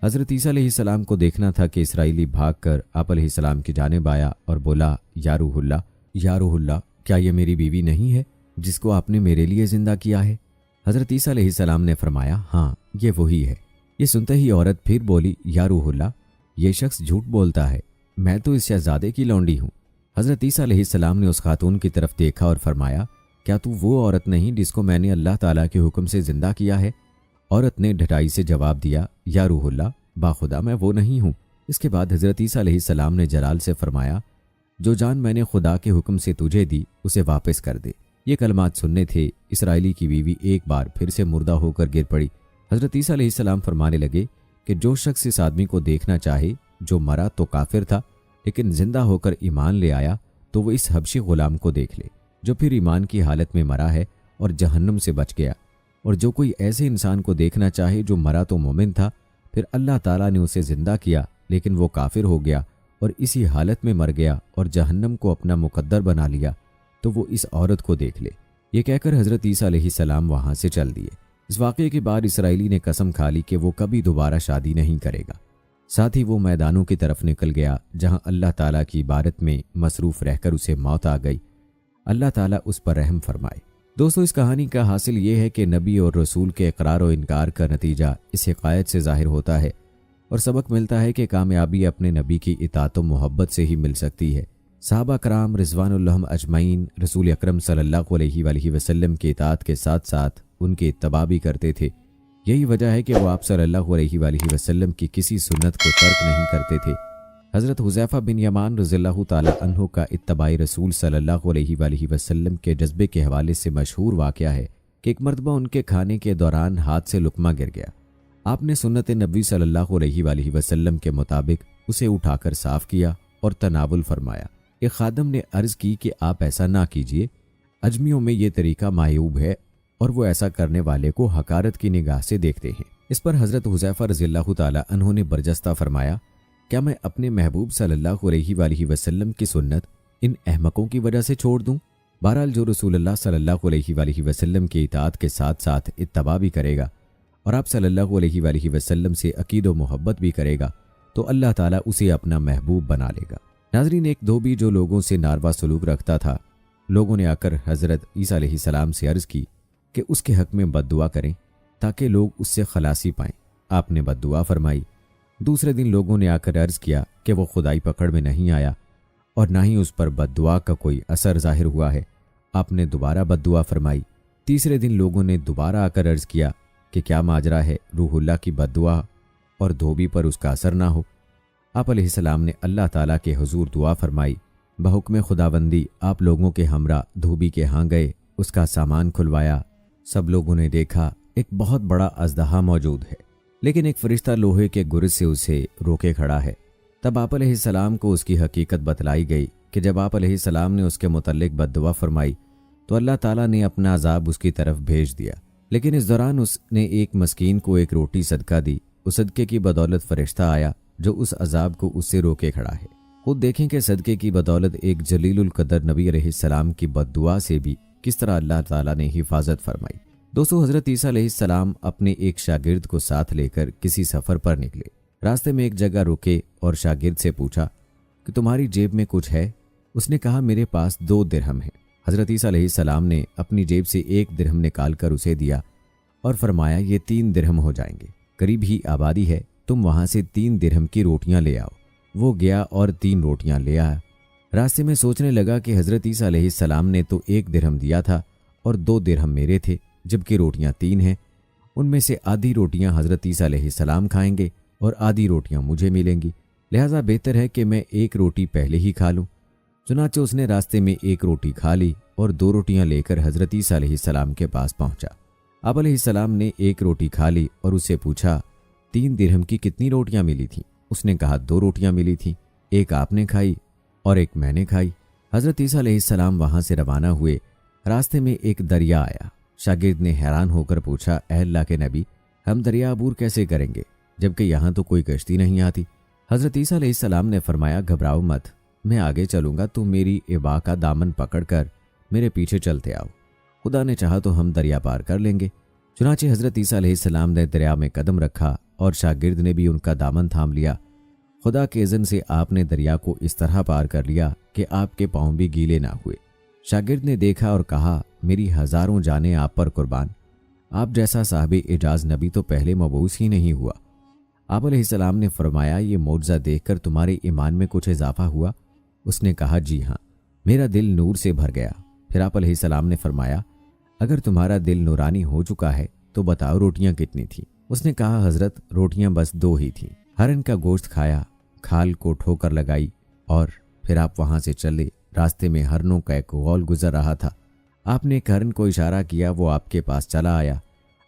हजरत ईसा अलैहिस्सलाम को देखना था कि इसराइली भागकर आप अलैहिस्सलाम की जानिब आया और बोला, या रूहुल्लाह, क्या ये मेरी बीवी नहीं है जिसको आपने मेरे लिए जिंदा किया है? हजरत ईसा अलैहिस्सलाम ने फरमाया, हाँ ये वही है। ये सुनते ही औरत फिर बोली, या रूहुल्लाह, ये शख्स झूठ बोलता है, मैं तो इस शहजादे की लौंडी हूँ। हजरत ईसा अलैहिस्सलाम ने उस खातून की तरफ देखा और फरमाया, क्या तू वो औरत नहीं जिसको मैंने अल्लाह ताला के हुक्म से जिंदा किया है? औरत ने ढटाई से जवाब दिया, या रूहुल्लाह, बाखुदा मैं वो नहीं हूँ। इसके बाद हजरत ईसा अलैहिस्सलाम ने जलाल से फरमाया, जो जान मैंने खुदा के हुक्म से तुझे दी उसे वापस कर दे। ये कलमात सुनने थे इसराइली की बीवी एक बार फिर से मुर्दा होकर गिर पड़ी। हजरत ईसा अलैहिस्सलाम फरमाने लगे कि जो शख्स इस आदमी को देखना चाहे, जो मरा तो काफिर था लेकिन जिंदा होकर ईमान ले आया, तो वो इस हबशी गुलाम को देख ले जो फिर ईमान की हालत में मरा है और जहन्नुम से बच गया। और जो कोई ऐसे इंसान को देखना चाहे जो मरा तो मोमिन था, फिर अल्लाह ताला ने उसे जिंदा किया लेकिन वो काफिर हो गया और इसी हालत में मर गया और जहन्नम को अपना मुकद्दर बना लिया, तो वो इस औरत को देख ले। ये कहकर हजरत ईसा अलैहिस्सलाम वहां से चल दिए। इस वाक़े के बाद इसराइली ने कसम खा ली कि वो कभी दोबारा शादी नहीं करेगा। साथ ही वो मैदानों की तरफ निकल गया जहां अल्लाह ताला की इबादत में मसरूफ रहकर उसे मौत आ गई। अल्लाह ताला उस पर रहम फरमाए। दोस्तों, इस कहानी का हासिल ये है कि नबी और रसूल के इकरार और इनकार का नतीजा इस हिकायत से जाहिर होता है और सबक मिलता है कि कामयाबी अपने नबी की इताअत व मोहब्बत से ही मिल सकती है। सहाबा कराम रिज़वानुल्लाह अजमईन रसूल अकरम सल्लल्लाहु अलैहि वसल्लम की इताअत के साथ साथ उनके इत्तबा भी करते थे। यही वजह है कि वो आप सल्लल्लाहु अलैहि वसल्लम की किसी सुन्नत को तर्क नहीं करते थे। हज़रत हुज़ैफ़ा बिन यमान रज़ियल्लाहु ताला अन्हु का इत्तबाई रसूल सल्लल्लाहु अलैहि वसल्लम के जज्बे के हवाले से मशहूर वाक़या है कि एक मरतबा उनके खाने के दौरान हाथ से लुक़मा गिर गया। आपने सुन्नत नबी सल्लल्लाहु अलैहि वसल्लम के मुताबिक उसे उठाकर साफ़ किया और तनावुल फरमाया। एक खादम ने अर्ज़ की कि आप ऐसा ना कीजिए, अजमियों में ये तरीका मायूब है और वो ऐसा करने वाले को हकारत की निगाह से देखते हैं। इस पर हज़रत हुज़ैफ़ा रज़ियल्लाहु ताला अन्हु ने बरजस्ता फरमाया, क्या मैं अपने महबूब सल्लल्लाहु अलैहि वसल्लम की सुन्नत इन अहमकों की वजह से छोड़ दूं? बहरहाल जो रसूलुल्लाह सल्लल्लाहु अलैहि वसल्लम की इताअत के साथ साथ इत्तबा भी करेगा और आप सल्लल्लाहु अलैहि वसल्लम से अकीद व मोहब्बत भी करेगा, तो अल्लाह ताला उसे अपना महबूब बना लेगा। नाज़रीन, एक धोबी जो लोगों से नारवा सलूक रखता था, लोगों ने आकर हज़रत ईसा अलैहिस्सलाम से अर्ज़ की कि उसके हक़ में बद्दुआ करें ताकि लोग उससे खलासी पाएं। आपने बद्दुआ फरमाई। दूसरे दिन लोगों ने आकर अर्ज़ किया कि वो खुदाई पकड़ में नहीं आया और ना ही उस पर बद्दुआ का कोई असर जाहिर हुआ है। आपने दोबारा बद्दुआ फरमाई। तीसरे दिन लोगों ने दोबारा आकर अर्ज़ किया कि क्या माजरा है, रूहुल्लाह की बद्दुआ और धोबी पर उसका असर ना हो। आप अलैहिस्सलाम ने अल्लाह ताला के हुजूर दुआ फरमाई। बहुक्म खुदाबंदी आप लोगों के हमरा धोबी के यहाँ गए, उसका सामान खुलवाया। सब लोगों ने देखा एक बहुत बड़ा अज़दहा मौजूद है, लेकिन एक फरिश्ता लोहे के गुर्ज से उसे रोके खड़ा है। तब आप अलैहिस्सलाम को उसकी हकीकत बतलाई गई कि जब आप अलैहिस्सलाम ने उसके मुतल्लिक बद्दुआ फरमाई तो अल्लाह ताला ने अपना अजाब उसकी तरफ भेज दिया। लेकिन इस दौरान उसने एक मस्कीन को एक रोटी सदका दी। उस सदके की बदौलत फरिश्ता आया जो उस अजाब को उससे रोके खड़ा है। खुद देखें कि सदके की बदौलत एक जलीलुल कदर नबी अलैहिस्सलाम की बद्दुआ से भी किस तरह अल्लाह ताला ने हिफाजत फरमाई। दोस्तों, हज़रत ईसा अलैहिस्सलाम अपने एक शागिर्द को साथ लेकर किसी सफ़र पर निकले। रास्ते में एक जगह रुके और शागिर्द से पूछा कि तुम्हारी जेब में कुछ है? उसने कहा, मेरे पास 2 दिरहम हैं। हज़रत ईसा अलैहिस्सलाम ने अपनी जेब से 1 दिरहम निकाल कर उसे दिया और फरमाया, ये 3 दिरहम हो जाएंगे। करीब ही आबादी है, तुम वहाँ से 3 दिरहम की रोटियाँ ले आओ। वो गया और 3 रोटियाँ ले आया। रास्ते में सोचने लगा कि हज़रत ईसा अलैहिस्सलाम ने तो 1 दिरहम दिया था और 2 दिरहम मेरे थे, जबकि रोटियां 3 हैं। उनमें से आधी रोटियां हज़रत ईसा अलैहिस्सलाम खाएंगे और आधी रोटियां मुझे मिलेंगी, लिहाजा बेहतर है कि मैं 1 रोटी पहले ही खा लूं। चुनाचे उसने रास्ते में 1 रोटी खा ली और 2 रोटियां लेकर हज़रत ईसा अलैहिस्सलाम के पास पहुंचा। आप अलैहिस्सलाम ने एक रोटी खा ली और उससे पूछा, 3 दिरहम की कितनी रोटियां मिली थी? उसने कहा, 2 रोटियां मिली थी, एक आपने खाई और एक मैंने खाई। हज़रत ईसा अलैहिस्सलाम वहां से रवाना हुए। रास्ते में एक दरिया आया। शागिर्द ने हैरान होकर पूछा, ए अल्लाह के नबी, हम दरिया अबूर कैसे करेंगे जबकि यहाँ तो कोई कश्ती नहीं आती? हज़रत ईसा अलैहिस्सलाम ने फरमाया, घबराओ मत, मैं आगे चलूंगा, तुम मेरी इबा का दामन पकड़कर मेरे पीछे चलते आओ, खुदा ने चाहा तो हम दरिया पार कर लेंगे। चुनाचे हज़रत ईसा अलैहिस्सलाम ने दरिया में कदम रखा और शागिर्द ने भी उनका दामन थाम लिया। खुदा के इज़्न से आपने दरिया को इस तरह पार कर लिया कि आपके पाँव भी गीले ना हुए। शागिर्द ने देखा और कहा, मेरी हज़ारों जानें आप पर कुर्बान, आप जैसा साहिब इजाज़ नबी तो पहले मबूस ही नहीं हुआ। आप अलैहिस्सलाम ने फरमाया, ये मौजज़ा देखकर तुम्हारे ईमान में कुछ इजाफा हुआ? उसने कहा, जी हाँ, मेरा दिल नूर से भर गया। फिर आप अलैहिस्सलाम ने फरमाया, अगर तुम्हारा दिल नूरानी हो चुका है तो बताओ रोटियां कितनी थी? उसने कहा, हज़रत, रोटियां बस 2 ही थीं। हरन का गोश्त खाया, खाल को ठोकर लगाई और फिर आप वहां से चले। रास्ते में हरनों का एक गौल गुजर रहा था। आपने एक हरन को इशारा किया, वो आपके पास चला आया।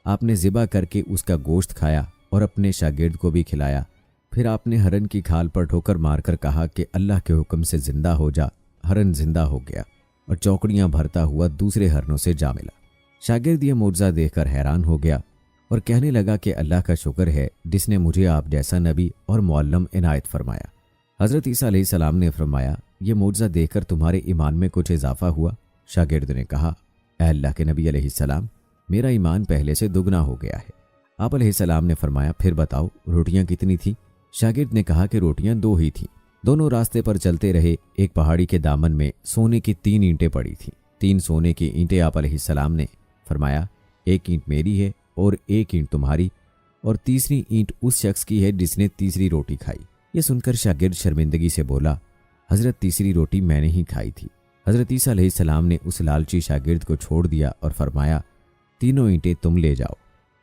आपने ज़िबा करके उसका गोश्त खाया और अपने शागिर्द को भी खिलाया। फिर आपने हरन की खाल पर ठोकर मारकर कहा कि अल्लाह के हुक्म से जिंदा हो जा। हरन जिंदा हो गया और चौकड़ियां भरता हुआ दूसरे हरनों से जा मिला। शागिर्द ये मौजज़ा देखकर हैरान हो गया और कहने लगा कि अल्लाह का शुक्र है जिसने मुझे आप जैसा नबी और मुअल्लम इनायत फरमाया। हज़रत ईसा अलैहिस्सलाम ने फरमाया, ये मौजज़ा देखकर तुम्हारे ईमान में कुछ इजाफा हुआ? शागिर्द ने कहा, ए अल्लाह के नबी अलैहिस्सलाम, मेरा ईमान पहले से दुगना हो गया है। आप अलैहिस्सलाम ने फरमाया, फिर बताओ रोटियां कितनी थी? शागिर्द ने कहा कि रोटियां 2 ही थीं। दोनों रास्ते पर चलते रहे। एक पहाड़ी के दामन में सोने की 3 ईंटें पड़ी थीं। 3 सोने की ईंटें। आप अलैहिस्सलाम ने फरमाया, एक ईंट मेरी है और एक ईंट तुम्हारी, और तीसरी ईंट उस शख्स की है जिसने तीसरी रोटी खाई। ये सुनकर शागिर्द शर्मिंदगी से बोला, हज़रत, तीसरी रोटी मैंने ही खाई थी। हज़रत ईसा अलैहिस्सलाम ने उस लालची शागिर्द को छोड़ दिया और फरमाया, तीनों ईंटें तुम ले जाओ।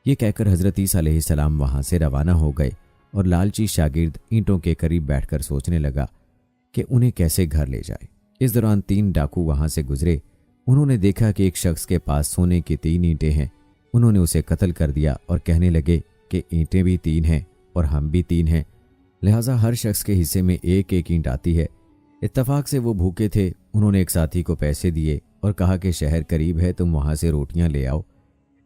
ये कहकर हज़रत ईसा अलैहिस्सलाम वहां से रवाना हो गए और लालची शागिर्द ईंटों के करीब बैठकर सोचने लगा कि उन्हें कैसे घर ले जाए। इस दौरान 3 डाकू वहां से गुजरे। उन्होंने देखा कि एक शख्स के पास सोने की 3 ईंटें हैं। उन्होंने उसे कत्ल कर दिया और कहने लगे कि ईंटें भी 3 हैं और हम भी 3 हैं, लिहाजा हर शख्स के हिस्से में एक एक ईंट आती है। इत्तफाक से वो भूखे थे। उन्होंने एक साथी को पैसे दिए और कहा कि शहर करीब है, तुम वहां से रोटियां ले आओ,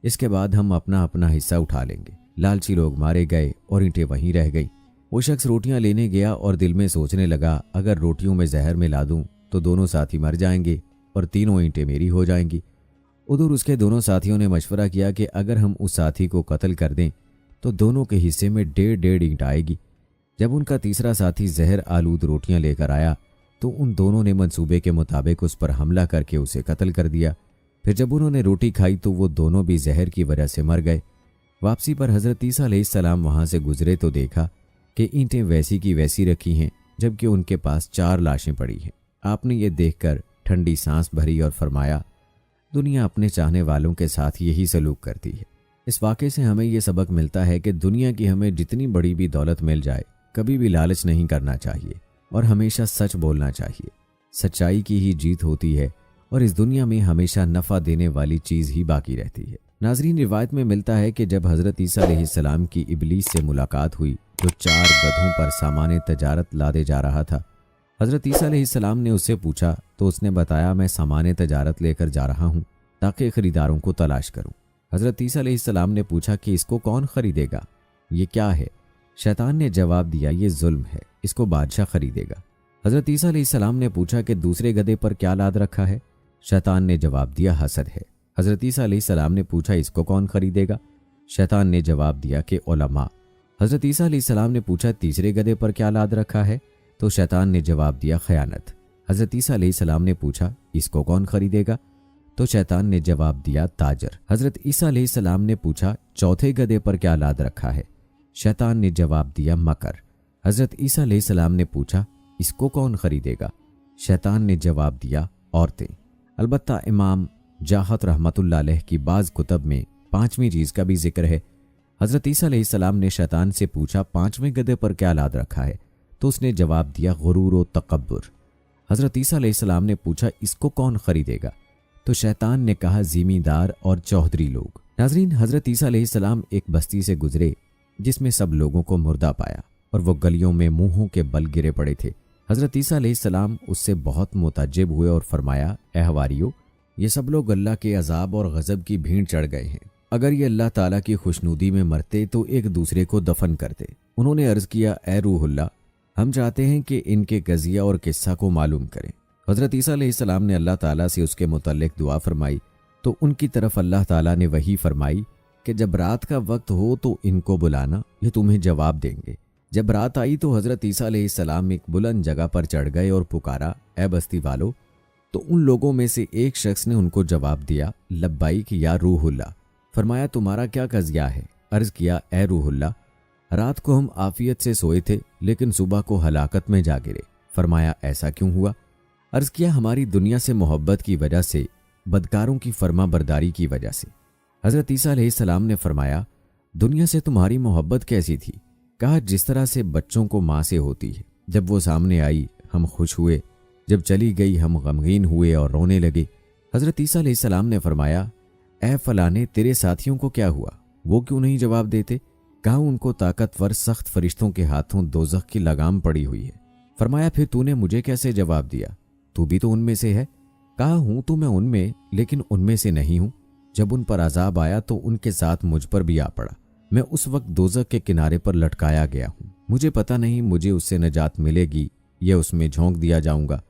इसके बाद हम अपना अपना हिस्सा उठा लेंगे। लालची लोग मारे गए और ईंटें वहीं रह गई। वो शख्स रोटियां लेने गया और दिल में सोचने लगा, अगर रोटियों में जहर मिला दूं तो दोनों साथी मर जाएंगे और तीनों ईंटें मेरी हो जाएंगी। उधर उसके दोनों साथियों ने मशवरा किया कि अगर हम उस साथी को कत्ल कर दें तो दोनों के हिस्से में 1.5 ईंट आएगी। जब उनका तीसरा साथी जहर आलूद रोटियां लेकर आया तो उन दोनों ने मंसूबे के मुताबिक उस पर हमला करके उसे कत्ल कर दिया। फिर जब उन्होंने रोटी खाई तो वो दोनों भी जहर की वजह से मर गए। वापसी पर हज़रत ईसा अलैहिस्सलाम वहां से गुजरे तो देखा कि ईंटें वैसी की वैसी रखी हैं, जबकि उनके पास 4 लाशें पड़ी हैं। आपने ये देखकर ठंडी सांस भरी और फरमाया, दुनिया अपने चाहने वालों के साथ यही सलूक करती है। इस वाक़े से हमें यह सबक मिलता है कि दुनिया की हमें जितनी बड़ी भी दौलत मिल जाए, कभी भी लालच नहीं करना चाहिए और हमेशा सच बोलना चाहिए। सच्चाई की ही जीत होती है और इस दुनिया में हमेशा नफ़ा देने वाली चीज़ ही बाकी रहती है। नाज़रीन, रिवायत में मिलता है कि जब हज़रत ईसा अलैहिस्सलाम की इबलीस से मुलाकात हुई तो 4 गधों पर सामान तजारत लादे जा रहा था। हज़रत ईसा अलैहिस्सलाम ने उससे पूछा तो उसने बताया, मैं सामान तजारत लेकर जा रहा हूँ ताकि ख़रीदारों को तलाश करूँ। हज़रत ईसा अलैहिस्सलाम ने पूछा कि इसको कौन ख़रीदेगा, ये क्या है? शैतान ने जवाब दिया, ये जुल्म है, इसको बादशाह ख़रीदेगा। हज़रत ईसा अलैहिस्सलाम ने पूछा कि दूसरे गधे पर क्या लाद रखा है? शैतान ने जवाब दिया, हसद है। हज़रत ईसा अलैहिस्सलाम ने पूछा, इसको कौन ख़रीदेगा? शैतान ने जवाब दिया कि उलमा। हज़रत ईसा अलैहिस्सलाम ने पूछा, तीसरे गधे पर क्या लाद रखा है? तो शैतान ने जवाब दिया, ख़यानत। हज़रत ईसा अलैहिस्सलाम ने पूछा, इसको कौन ख़रीदेगा? तो शैतान ने जवाब दिया, ताजर। हज़रत ईसा अलैहिस्सलाम ने पूछा, चौथे गधे पर क्या लाद रखा है? शैतान ने जवाब दिया, मकर। हज़रत ईसा अलैहिस्सलाम ने पूछा, इसको कौन ख़रीदेगा? शैतान ने जवाब दिया, औरतें। अलबत्ता इमाम जाहत रहमतुल्लाह अलैह की बाज़ कुतब में 5वीं चीज़ का भी जिक्र है। हज़रत ईसा अलैहिस्सलाम ने शैतान से पूछा, 5वें गधे पर क्या लाद रखा है? तो उसने जवाब दिया, गुरूर व तकब्बुर। हज़रत ईसा अलैहिस्सलाम ने पूछा, इसको कौन ख़रीदेगा? तो शैतान ने कहा, ज़मींदार और चौधरी लोग। नाजरीन, हजरत ईसा अलैहिस्सलाम एक बस्ती से गुजरे जिसमें सब लोगों को मुर्दा पाया और वो गलियों में मुंहों के बल गिरे पड़े थे। हजरत ईसा अलैहिस्सलाम उससे बहुत मुताज्जिब हुए और फरमाया, ए हवारियो, ये सब लोग अल्लाह के अजाब और गजब की भीड़ चढ़ गए हैं। अगर ये अल्लाह ताला की खुशनुदी में मरते तो एक दूसरे को दफन करते। उन्होंने अर्ज किया, ए रूहुल्लाह, हम चाहते हैं कि इनके गजिया और किस्सा को मालूम करें। हजरत ईसा अलैहिस्सलाम ने अल्लाह ताला से उसके मुतल्लिक दुआ फरमाई तो उनकी तरफ अल्लाह ताला ने वही फरमाई कि जब रात का वक्त हो तो इनको बुलाना, ये तुम्हें जवाब देंगे। जब रात आई तो हजरत ईसा अलैहिस्सलाम एक बुलंद जगह पर चढ़ गए और पुकारा, ए बस्ती वालों। तो उन लोगों में से एक शख्स ने उनको जवाब दिया, लब्बाइक या रूहुल्लाह। फरमाया, तुम्हारा क्या कजिया है? अर्ज किया, ए रूहुल्लाह, रात को हम आफियत से सोए थे लेकिन सुबह को हलाकत में जा गिरे। फरमाया, ऐसा क्यों हुआ? अर्ज किया, हमारी दुनिया से मोहब्बत की वजह से, बदकारों की फर्मा बरदारी की वजह से। हजरत ईसा अलैहिस्सलाम ने फरमाया, दुनिया से तुम्हारी मोहब्बत कैसी थी? कहा, जिस तरह से बच्चों को माँ से होती है। जब वो सामने आई हम खुश हुए, जब चली गई हम गमगीन हुए और रोने लगे। हजरत ईसा अलैहिस्सलाम ने फरमाया, ए फलाने, तेरे साथियों को क्या हुआ? वो क्यों नहीं जवाब देते? कहा, उनको ताकतवर सख्त फरिश्तों के हाथों दोज़ख की लगाम पड़ी हुई है। फरमाया, फिर तूने मुझे कैसे जवाब दिया? तू भी तो उनमें से है। कहा, हूं तो मैं उनमें, लेकिन उनमें से नहीं हूं। जब उन पर अजाब आया तो उनके साथ मुझ पर भी आ पड़ा। मैं उस वक्त दोज़ख के किनारे पर लटकाया गया हूं। मुझे पता नहीं मुझे उससे निजात मिलेगी या उसमें झोंक दिया जाऊंगा।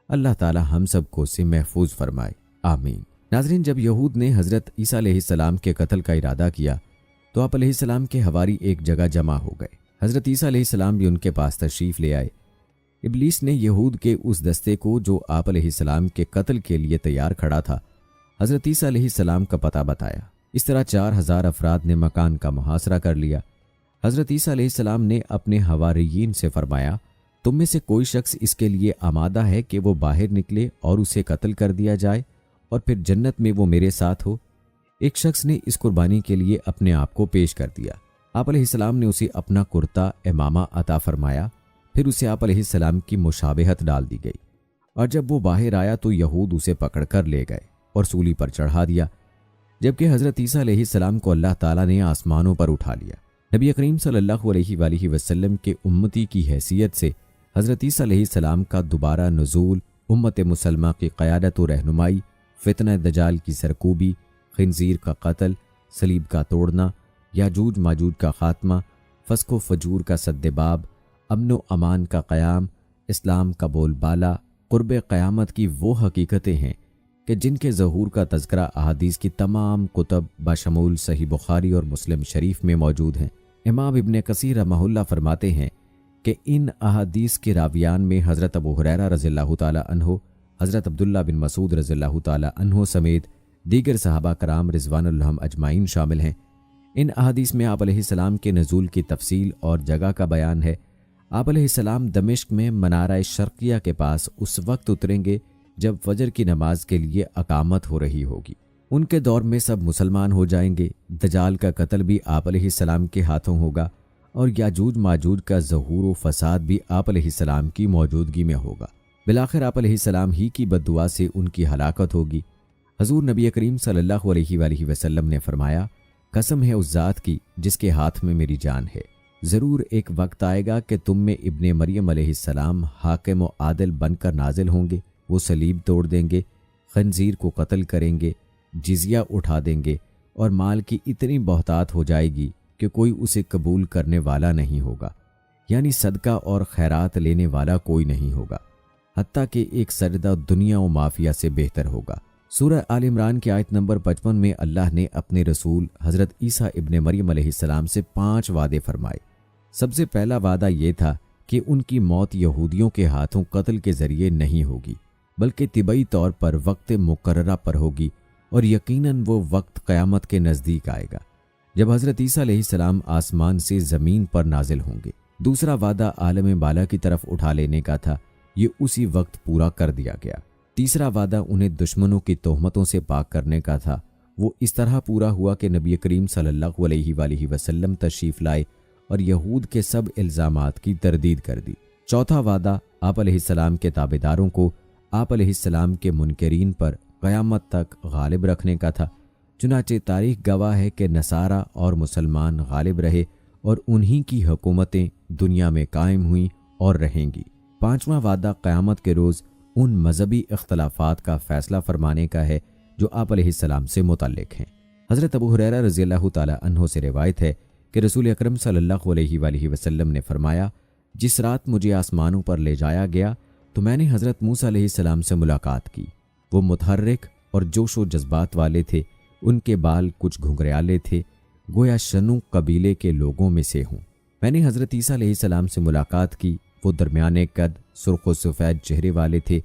अल्लाह ताला हम सबको से महफूज फरमाए, आमीन। नाजरीन, जब यहूद ने हजरत ईसा अलैहिस्सलाम के कत्ल का इरादा किया तो आप अलैहिस्सलाम के हवारी एक जगह जमा हो गए। हजरत ईसा अलैहिस्सलाम भी उनके पास तशरीफ ले आए। इब्लीस ने यहूद के उस दस्ते को जो आप अलैहिस्सलाम के कत्ल के लिए तैयार खड़ा था, हजरत ईसा अलैहिस्सलाम का पता बताया। इस तरह 4000 अफराद ने मकान का मुहासरा कर लिया। हजरत ईसा अलैहिस्सलाम ने अपने हवारियीन से फरमाया, तुम में से कोई शख्स इसके लिए आमादा है कि वो बाहर निकले और उसे कत्ल कर दिया जाए और फिर जन्नत में वो मेरे साथ हो। एक शख्स ने इस कुर्बानी के लिए अपने आप को पेश कर दिया। आप अलैहिस्सलाम ने उसे अपना कुर्ता इमामा अता फरमाया। फिर उसे आप अलैहिस्सलाम की मुशाबहत डाल दी गई और जब वो बाहर आया तो यहूद उसे पकड़कर ले गए और सूली पर चढ़ा दिया, जबकि हजरत ईसा अलैहिस्सलाम को अल्लाह ताला ने आसमानों पर उठा लिया। नबी करीम सल्लल्लाहु अलैहि वसल्लम के उम्मती की हैसियत से हजरत ईसा अलैहिस्सलाम का दोबारा नुज़ूल, उम्मत मुसलमा की क़यादत और रहनुमाई, फितना दजाल की सरकूबी, खिंजीर का कत्ल, सलीब का तोड़ना, याजूज माजूज का खात्मा, फस्को फजूर का सद्देबाब, अमनो अमान का क़याम, इस्लाम का बोलबाला, क़ुर्ब क़यामत की वो हकीकतें हैं कि जिनके ज़हूर का तज़किरा अहादीस की तमाम कुतब बशमूल सही बुखारी और मुस्लिम शरीफ में मौजूद हैं। इमाम इब्न कसीर रहमहुल्लाह फरमाते हैं कि इन अहादीस के रावियान में हज़रत अबू हुरैरा रज़ियल्लाहु ताला अन्हो, हज़रत अब्दुल्ला बिन मसूद रज़ियल्लाहु ताला अन्हो समेत दीगर सहाबा कराम रिज़वानुल्लाह अजमाइन शामिल हैं। इन अहादीस में आप अलैहिस्सलाम के नज़ूल की तफसील और जगह का बयान है। आप अलैहिस्सलाम दमिश्क में मनारा शर्किया के पास उस वक्त उतरेंगे जब फजर की नमाज के लिए अकामत हो रही होगी। उनके दौर में सब मुसलमान हो जाएंगे। दजाल का कत्ल भी आप अलैहिस्सलाम के हाथों होगा और याजूज माजूज का ज़हूर व फसाद भी आप अलैहिस्सलाम की मौजूदगी में होगा। बिलाखिर आप अलैहिस्सलाम ही की बद्दुआ से उनकी हलाकत होगी। हजूर नबी करीम सल्लल्लाहु अलैहि वसल्लम ने फरमाया, कसम है उस ज़ात की जिसके हाथ में मेरी जान है, ज़रूर एक वक्त आएगा कि तुम में इब्ने मरियम अलैहिस्सलाम हाकिम व आदिल बनकर नाजिल होंगे। वो सलीब तोड़ देंगे, खंजीर को कत्ल करेंगे, जिजिया उठा देंगे और माल की इतनी बहुतात हो जाएगी कि कोई उसे कबूल करने वाला नहीं होगा, यानी सदका और खैरात लेने वाला कोई नहीं होगा, हत्ता कि एक सजदा दुनिया व माफिया से बेहतर होगा। सूरह आल इमरान की आयत नंबर 55 में अल्लाह ने अपने रसूल हज़रत ईसा इब्ने मरियम अलैहिस्सलाम से 5 वादे फरमाए। सबसे पहला वादा ये था कि उनकी मौत यहूदियों के हाथों कत्ल के जरिए नहीं होगी, बल्कि तिबई तौर पर वक्त मुकर्ररा पर होगी और यकीनन वो वक्त क़यामत के नज़दीक आएगा जब हज़रत ईसा अलैहिस्सलाम आसमान से ज़मीन पर नाजिल होंगे। दूसरा वादा आलम बाला की तरफ उठा लेने का था, ये उसी वक्त पूरा कर दिया गया। तीसरा वादा उन्हें दुश्मनों की तोहमतों से पाक करने का था, वो इस तरह पूरा हुआ कि नबी करीम सल्लल्लाहु अलैहि वसल्लम तशरीफ़ लाए और यहूद के सब इल्ज़ामात की तरदीद कर दी। चौथा वादा आप अलैहिस्सलाम के ताबेदारों को आप अलैहिस्सलाम के मुनकरीन पर क़यामत तक गालिब रखने का था। चुनाचे तारीख गवाह है कि नसारा और मुसलमान गालिब रहे और उन्हीं की हुकूमतें दुनिया में कायम हुई और रहेंगी। 5वां वादा क़यामत के रोज़ उन मजहबी इख्तलाफात का फैसला फरमाने का है जो आप अलैहिस्सलाम से मुतल्लिक हैं। हज़रत अबू हुरैरा रज़ियल्लाहु ताला अन्हो से रिवायत है कि रसूल अकरम सल्लल्लाहु अलैहि वसल्लम ने फरमाया, जिस रात मुझे आसमानों पर ले जाया गया तो मैंने हज़रत मूसा अलैहिस्सलाम से मुलाकात की। वो मुतहर्रिक और जोशो जज्बात वाले थे। उनके बाल कुछ घुंघराले थे, गोया शनु कबीले के लोगों में से हों। मैंने हज़रत ईसा अलैहिस्सलाम से मुलाकात की। वो दरमियाने कद, सुर्ख व सफ़ेद चेहरे वाले थे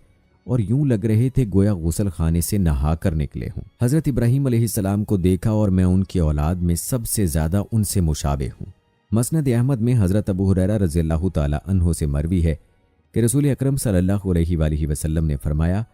और यूं लग रहे थे गोया गुसल खाने से नहा कर निकले हों। हज़रत इब्राहीम अलैहिस्सलाम को देखा और मैं उनकी औलाद में सबसे ज़्यादा उनसे मुशाबे हूँ। मसनद अहमद में हज़रत अबू हुरैरा रज़ियल्लाहु ताला अन्हो से मरवी है कि रसूल अकरम सल्लल्लाहु अलैहि वसल्लम ने फरमाया,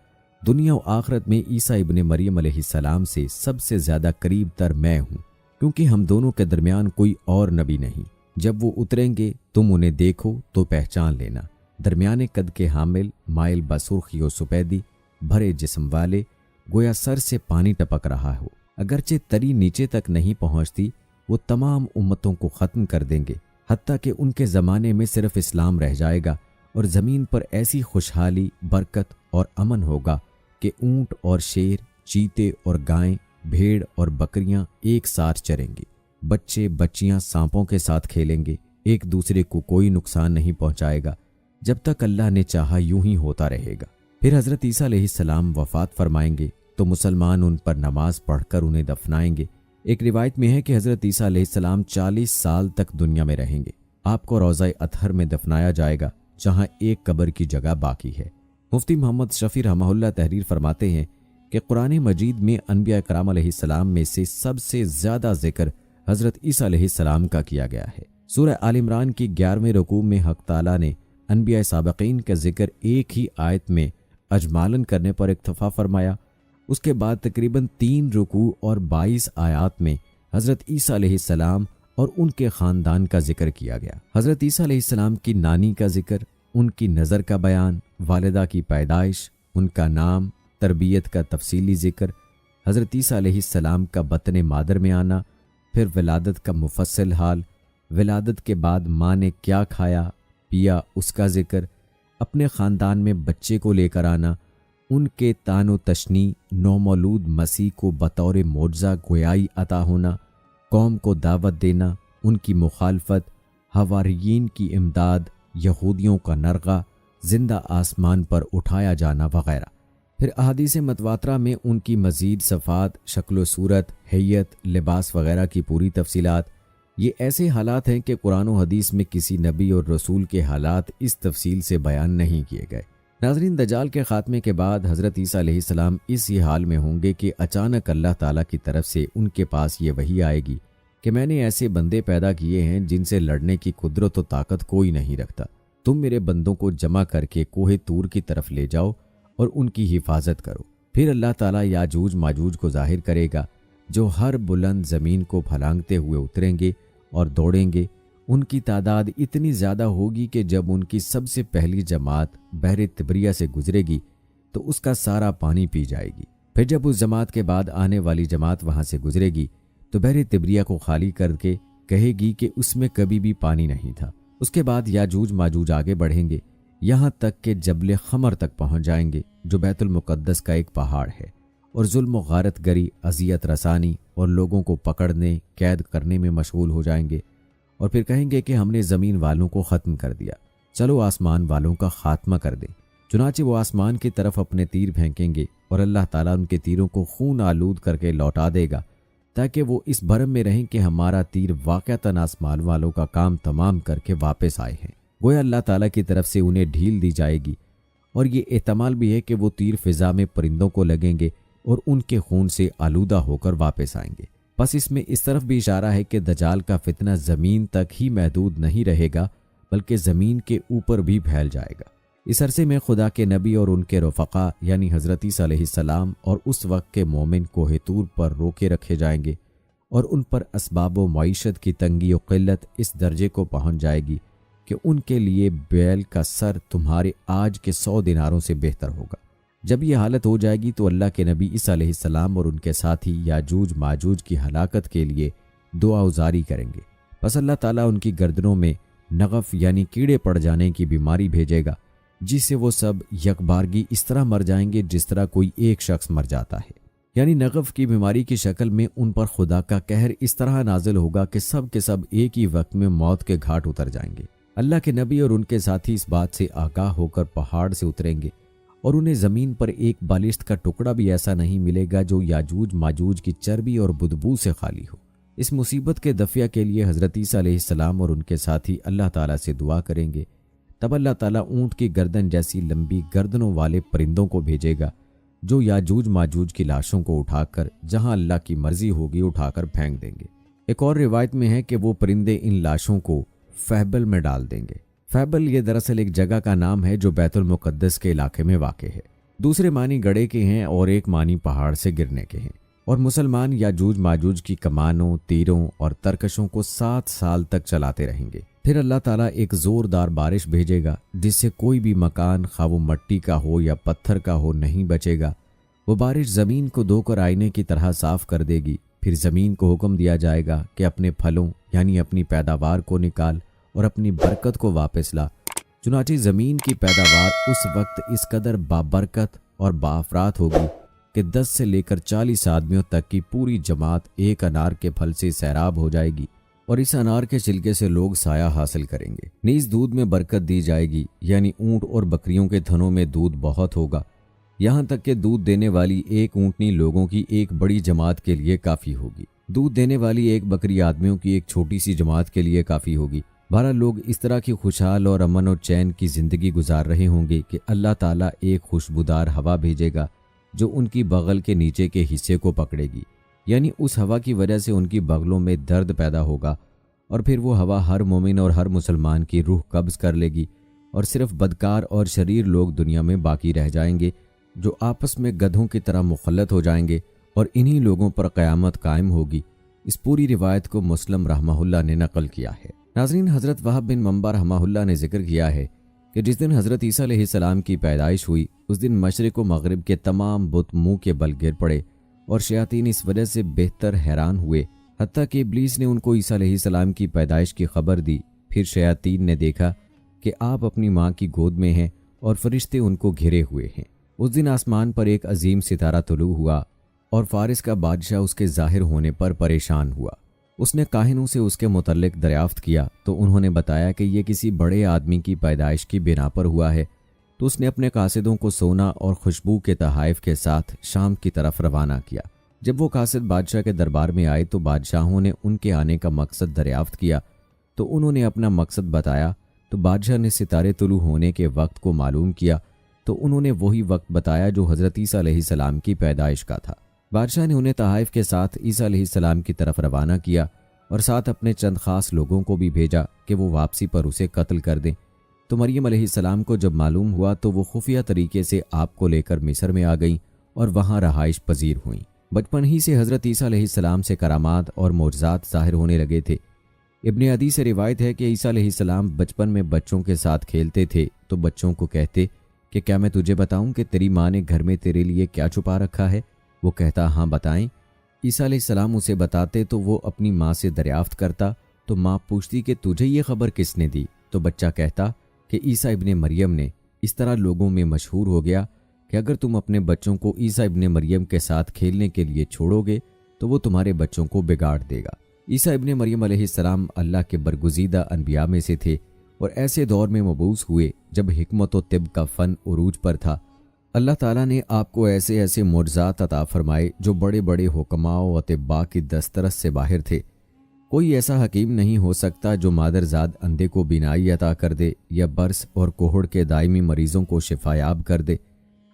दुनिया और आखिरत में ईसा इब्ने मरियम अलैहिस्सलाम से सबसे ज़्यादा करीब तर मैं हूँ, क्योंकि हम दोनों के दरमियान कोई और नबी नहीं। जब वो उतरेंगे तुम उन्हें देखो तो पहचान लेना। दरमियाने कद के हामिल, माइल बसुर्खी और सुपैदी, भरे जिस्म वाले, गोया सर से पानी टपक रहा हो। अगरचे तरी नीचे तक नहीं पहुंचती, वो तमाम उम्मतों को ख़त्म कर देंगे, हत्ता कि उनके ज़माने में सिर्फ इस्लाम रह जाएगा और ज़मीन पर ऐसी खुशहाली, बरकत और अमन होगा कि ऊँट और शेर, चीते और गायें, भेड़ और बकरियां एक साथ चरेंगी। बच्चे बच्चियां सांपों के साथ खेलेंगे, एक दूसरे को कोई नुकसान नहीं पहुंचाएगा। जब तक अल्लाह ने चाहा यूं ही होता रहेगा। फिर हज़रत ईसा अलैहिस्सलाम वफ़ात फरमाएंगे तो मुसलमान उन पर नमाज पढ़कर उन्हें दफनाएंगे। एक रिवायत में है कि हज़रत ईसा अलैहिस्सलाम 40 साल तक दुनिया में रहेंगे। आपको रोज़ा अतहर में दफनाया जाएगा, जहाँ एक कब्र की जगह बाकी है। मुफ्ती मोहम्मद शफी रहमहुल्लाह तहरीर फरमाते हैं कि कुरान मजीद में अनबिया कराम अलैहिस्सलाम में से सबसे ज़्यादा जिक्र हज़रत ईसा अलैहिस्सलाम का किया गया है। सूरह आल इमरान की 11वें रुकू में हक़ ताला ने अनबिया साबिक़ीन का जिक्र एक ही आयत में अजमालन करने पर इक्तफ़ा फरमाया। उसके बाद तकरीबन 3 रुकू और 22 आयात में हज़रत ईसा अलैहिस्सलाम और उनके ख़ानदान का जिक्र किया गया। हज़रत ईसा अलैहिस्सलाम की नानी का जिक्र, उनकी नज़र का बयान, वालिदा की पैदाइश, उनका नाम, तरबियत का तफसीली जिक्र, हज़रत ईसा अलैहिस्सलाम का बतन मादर में आना, फिर विलादत का मुफस्सल हाल, विलादत के बाद माँ ने क्या खाया पिया उसका जिक्र, अपने ख़ानदान में बच्चे को लेकर आना, उनके तानो तशनी नौमौलूद मसीह को बतौर मोज़ा गोयाई अता होना, कौम को दावत देना, उनकी मुखालफत, हवारियीन की इमदाद, यहूदियों का नरगा, जिंदा आसमान पर उठाया जाना वगैरह। फिर अहादीस मतवातरा में उनकी मज़ीद सफ़ात, शक्ल सूरत, हैयत, लिबास वगैरह की पूरी तफसीलात। ये ऐसे हालात हैं कि कुरान और हदीस में किसी नबी और रसूल के हालात इस तफसील से बयान नहीं किए गए। नाज़रीन, दज्जाल के ख़ात्मे के बाद हज़रत ईसा अलैहिस्सलाम इसी हाल में होंगे कि अचानक अल्लाह ताला की तरफ से उनके पास ये वही आएगी कि मैंने ऐसे बंदे पैदा किए हैं जिनसे लड़ने की कुदरत और ताकत कोई नहीं रखता। तुम मेरे बंदों को जमा करके कोहे तूर की तरफ ले जाओ और उनकी हिफाजत करो। फिर अल्लाह ताला याजूज माजूज को जाहिर करेगा, जो हर बुलंद ज़मीन को फलांगते हुए उतरेंगे और दौड़ेंगे। उनकी तादाद इतनी ज़्यादा होगी कि जब उनकी सबसे पहली जमात बहर तिब्रिया से गुजरेगी तो उसका सारा पानी पी जाएगी। फिर जब उस जमात के बाद आने वाली जमात वहाँ से गुजरेगी तो बहर तिब्रिया को खाली करके कहेगी कि उसमें कभी भी पानी नहीं था। उसके बाद याजूज माजूज आगे बढ़ेंगे, यहाँ तक कि जबल खमर तक पहुँच जाएंगे, जो बैतुल मुक़द्दस का एक पहाड़ है, और जुल्म गारत गरी, अजियत रसानी और लोगों को पकड़ने कैद करने में मशगूल हो जाएंगे। और फिर कहेंगे कि हमने ज़मीन वालों को ख़त्म कर दिया, चलो आसमान वालों का खात्मा कर दें। चुनाचे वो आसमान की तरफ अपने तीर फेंकेंगे और अल्लाह ताला उनके तीरों को खून आलूद करके लौटा देगा, ताकि वो इस भरम में रहें कि हमारा तीर वाक़अतन आसमान वालों का काम तमाम करके वापस आए हैं। गोया अल्लाह ताला की तरफ से उन्हें ढील दी जाएगी। और ये एहतमाल भी है कि वो तीर फिजा में परिंदों को लगेंगे और उनके खून से आलूदा होकर वापस आएंगे। बस इसमें इस तरफ भी इशारा है कि दज्जाल का फितना ज़मीन तक ही महदूद नहीं रहेगा, बल्कि ज़मीन के ऊपर भी फैल जाएगा। इस अरसे में खुदा के नबी और उनके रफ़क़ा यानी हज़रत ईसा अलैहिस्सलाम और उस वक्त के मोमिन कोहे तूर पर रोके रखे जाएंगे और उन पर असबाब व मईशत की तंगी और क़िल्लत इस दर्जे को पहुँच जाएगी कि उनके लिए बैल का सर तुम्हारे आज के 100 दिनारों से बेहतर होगा। जब ये हालत हो जाएगी तो अल्लाह के नबी ईसा अलैहिस्सलाम और उनके साथी याजूज माजूज की हलाकत के लिए दुआ उजारी करेंगे। बस अल्लाह ताला उनकी गर्दनों में नगफ यानी कीड़े पड़ जाने की बीमारी भेजेगा, जिससे वो सब यकबारगी इस तरह मर जाएंगे जिस तरह कोई एक शख्स मर जाता है। यानी नगफ की बीमारी की शक्ल में उन पर खुदा का कहर इस तरह नाजिल होगा कि सब के सब एक ही वक्त में मौत के घाट उतर जाएंगे। अल्लाह के नबी और उनके साथी इस बात से आगाह होकर पहाड़ से उतरेंगे और उन्हें ज़मीन पर एक बालिश्त का टुकड़ा भी ऐसा नहीं मिलेगा जो याजूज माजूज की चर्बी और बुदबू से खाली हो। इस मुसीबत के दफिया के लिए हज़रत ईसा अलैहिस्सलाम और उनके साथी अल्लाह ताला से दुआ करेंगे। तब अल्लाह ताला ऊँट की गर्दन जैसी लंबी गर्दनों वाले परिंदों को भेजेगा जो याजूज माजूज की लाशों को उठाकर जहां अल्लाह की मर्जी होगी उठाकर फेंक देंगे। एक और रिवायत में है कि वो परिंदे इन लाशों को फहबल में डाल देंगे। फहबल ये दरअसल एक जगह का नाम है जो बैतुल मुकद्दस के इलाके में वाक़ है। दूसरे मानी गड़े के हैं और एक मानी पहाड़ से गिरने के हैं। और मुसलमान याजूज माजूज की कमानों, तीरों और तरकशों को 7 साल तक चलाते रहेंगे। फिर अल्लाह ताला एक जोरदार बारिश भेजेगा जिससे कोई भी मकान, खा वो मट्टी का हो या पत्थर का हो, नहीं बचेगा। वो बारिश ज़मीन को धोकर आईने की तरह साफ कर देगी। फिर ज़मीन को हुक्म दिया जाएगा कि अपने फलों यानी अपनी पैदावार को निकाल और अपनी बरकत को वापस ला। चुनांचे ज़मीन की पैदावार उस वक्त इस कदर बाबरकत और बाफरात होगी कि 10 से लेकर 40 आदमियों तक की पूरी जमात एक अनार के फल से सैराब हो जाएगी और इस अनार के छिलके से लोग साया हासिल करेंगे। नीज दूध में बरकत दी जाएगी, यानी ऊंट और बकरियों के थनों में दूध बहुत होगा, यहाँ तक कि दूध देने वाली एक ऊंटनी लोगों की एक बड़ी जमात के लिए काफ़ी होगी। दूध देने वाली एक बकरी आदमियों की एक छोटी सी जमात के लिए काफ़ी होगी। 12 लोग इस तरह की खुशहाल और अमन और चैन की ज़िंदगी गुजार रहे होंगे कि अल्लाह ताला एक खुशबूदार हवा भेजेगा जो उनकी बगल के नीचे के हिस्से को पकड़ेगी, यानी उस हवा की वजह से उनकी बगलों में दर्द पैदा होगा और फिर वो हवा हर मोमिन और हर मुसलमान की रूह कब्ज़ कर लेगी और सिर्फ बदकार और शरीर लोग दुनिया में बाकी रह जाएंगे जो आपस में गधों की तरह मुखल्लत हो जाएंगे और इन्हीं लोगों पर क़यामत कायम होगी। इस पूरी रिवायत को मुस्लिम रहमहुल्लाह ने नकल किया है। नाज़रीन, हज़रत वहाब बिन मंबा रहमहुल्लाह ने जिक्र किया है कि जिस दिन हज़रत ईसा अलैहिस्सलाम की पैदाइश हुई उस दिन मशरिक़ व मग़रिब के तमाम बुत मुँह के बल गिर पड़े और शयातीन इस वजह से बेहतर हैरान हुए, हत्ता कि इब्लीस ने उनको ईसा अलैहिस्सलाम की पैदाइश की खबर दी। फिर शयातीन ने देखा कि आप अपनी माँ की गोद में हैं और फरिश्ते उनको घिरे हुए हैं। उस दिन आसमान पर एक अजीम सितारा तुलू हुआ और फारिस का बादशाह उसके ज़ाहिर होने पर परेशान हुआ। उसने काहिनों से उसके मुतल्लिक दरियाफ्त किया तो उन्होंने बताया कि यह किसी बड़े आदमी की पैदाइश की बिना पर हुआ है। तो उसने अपने कासिदों को सोना और खुशबू के तहाइफ के साथ शाम की तरफ रवाना किया। जब वो कासिद बादशाह के दरबार में आए तो बादशाहों ने उनके आने का मकसद दरियाफ्त किया तो उन्होंने अपना मकसद बताया। तो बादशाह ने सितारे तुलू होने के वक्त को मालूम किया तो उन्होंने वही वक्त बताया जो हज़रत ईसा अलैहिस्सलाम की पैदाइश का था। बादशाह ने उन्हें तहाइफ के साथ ईसा अलैहिस्सलाम की तरफ रवाना किया और साथ अपने चंद खास लोगों को भी भेजा कि वो वापसी पर उसे कत्ल कर दें। तो मरियम अलैहिस्सलाम को जब मालूम हुआ तो वो खुफिया तरीके से आपको लेकर मिस्र में आ गईं और वहाँ रहाइश पजीर हुईं। बचपन ही से हज़रत ईसा अलैहिस्सलाम से करामात और मोजज़ात ज़ाहिर होने लगे थे। इब्ने अदी से रिवायत है कि ईसा अलैहिस्सलाम बचपन में बच्चों के साथ खेलते थे तो बच्चों को कहते कि क्या मैं तुझे बताऊं कि तेरी माँ ने घर में तेरे लिए क्या छुपा रखा है। वो कहता हाँ बताएं। ईसा अलैहिस्सलाम उसे बताते तो वो अपनी माँ से दरियाफ्त करता तो माँ पूछती कि तुझे ये खबर किसने दी। तो बच्चा कहता कि ईसा इब्ने मरियम ने। इस तरह लोगों में मशहूर हो गया कि अगर तुम अपने बच्चों को ईसा इब्ने मरियम के साथ खेलने के लिए छोड़ोगे तो वो तुम्हारे बच्चों को बिगाड़ देगा। ईसा इब्ने मरियम अलैहिस्सलाम अल्लाह के बरगुज़ीदा अनबिया में से थे और ऐसे दौर में मबूस हुए जब हिकमत व तिब का फ़न उरूज पर था। अल्लाह ताला ने आपको ऐसे ऐसे मुअज़्ज़ात अता फरमाए जो बड़े बड़े हुक्माओं व तिब्बा की दस्तरस से बाहर थे। कोई ऐसा हकीम नहीं हो सकता जो मादरजाद अंधे को बीनाई अता कर दे या बर्स और कोहड़ के दायमी मरीज़ों को शिफायाब कर दे।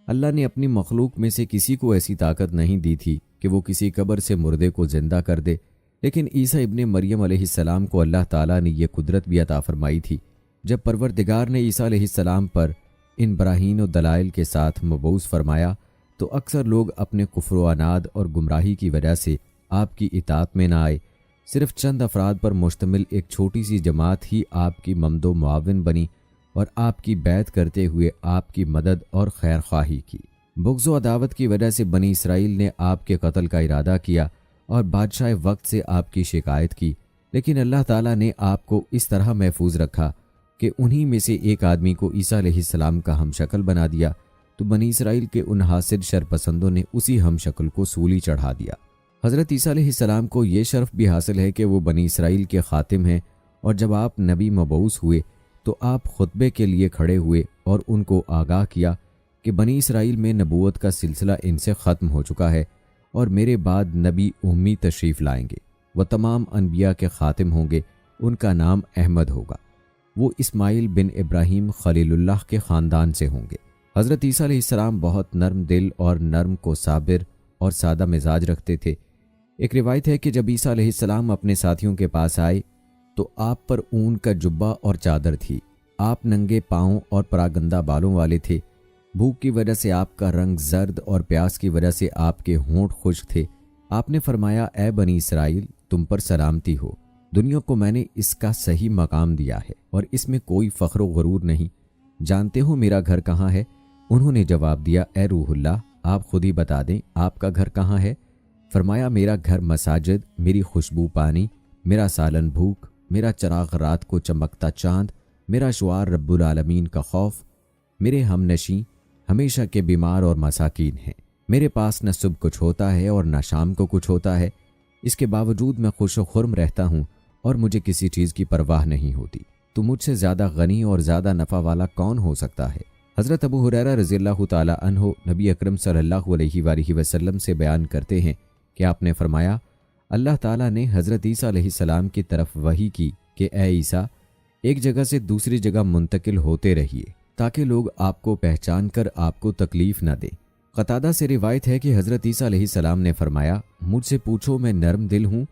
अल्लाह ने अपनी मखलूक में से किसी को ऐसी ताकत नहीं दी थी कि वो किसी कब्र से मुर्दे को जिंदा कर दे, लेकिन ईसा इब्ने मरियम अलैहिस्सलाम को अल्लाह ताला ने यह कुदरत भी अता फरमाई थी। जब परवरदिगार ने ईसा अलैहिस्सलाम पर इन बराहीन और दलाइल के साथ मबऊस फरमाया तो अक्सर लोग अपने कुफ्र व अनाद और गुमराही की वजह से आपकी इताअत में न आए। सिर्फ चंद अफराद पर मुश्तमिल एक छोटी सी जमात ही आपकी ममदो मुआविन बनी और आपकी बैत करते हुए आपकी मदद और खैर ख्वाही की। बुग़्ज़ व अदावत की वजह से बनी इसराइल ने आपके कत्ल का इरादा किया और बादशाह वक्त से आपकी शिकायत की, लेकिन अल्लाह ताला ने आपको इस तरह महफूज रखा कि उन्हीं में से एक आदमी को ईसा अलैहिस्सलाम का हमशक्ल बना दिया, तो बनी इसराइल के उन हासिद शरपसंदों ने उसी हमशक्ल को सूली चढ़ा दिया। हज़रत ईसा अलैहिस्सलाम को ये शर्फ भी हासिल है कि वो बनी इसराइल के खातिम हैं, और जब आप नबी मबऊस हुए तो आप खुतबे के लिए खड़े हुए और उनको आगाह किया कि बनी इसराइल में नबूवत का सिलसिला इनसे ख़त्म हो चुका है और मेरे बाद नबी उम्मी तशरीफ़ लाएंगे। वह तमाम अनबिया के खातिम होंगे, उनका नाम अहमद होगा। वो इस्माइल बिन इब्राहीम खलीलुल्लाह के ख़ानदान से होंगे। हज़रत ईसा अलैहिस्सलाम बहुत नर्म दिल और नर्म को साबिर और सादा मिजाज रखते थे। एक रिवायत है कि जब ईसा अलैहिस्सलाम अपने साथियों के पास आए तो आप पर ऊन का जुब्बा और चादर थी। आप नंगे पाँव और परागंदा बालों वाले थे। भूख की वजह से आपका रंग जर्द और प्यास की वजह से आपके होंठ खुश्क थे। आपने फरमाया, ए बनी इसराइल, तुम पर सलामती हो। दुनिया को मैंने इसका सही मकाम दिया है और इसमें कोई फ़ख्र व गुरूर नहीं। जानते हो मेरा घर कहाँ है? उन्होंने जवाब दिया, ए रूहुल्लाह, आप खुद ही बता दें, आपका घर कहाँ है? फरमाया, मेरा घर मसाजिद, मेरी खुशबू पानी, मेरा सालन भूख, मेरा चराग रात को चमकता चांद, मेरा शुआर रब्बुल आलमीन का खौफ, मेरे हमनशी हमेशा के बीमार और मसाकीन हैं। मेरे पास न सुबह कुछ होता है और न शाम को कुछ होता है। इसके बावजूद मैं खुश व खुर्म रहता हूँ और मुझे किसी चीज़ की परवाह नहीं होती। तो मुझसे ज़्यादा गनी और ज़्यादा नफ़ा वाला कौन हो सकता है? हज़रत अबू हुरैरा रज़ियल्लाहु ताला अन्हु नबी अकरम सल्लल्लाहु अलैहि वसल्लम से बयान करते हैं कि आपने फरमाया, अल्लाह ताला ने हज़रत ईसा अलैहिस्सलाम की तरफ वही की कि ए ईसा, एक जगह से दूसरी जगह मुंतकिल होते रहिए ताकि लोग आपको पहचान कर आपको तकलीफ़ न दें। क़तादा से रिवायत है कि हज़रत ईसा अलैहिस्सलाम ने फरमाया, मुझसे पूछो, मैं नर्म दिल हूँ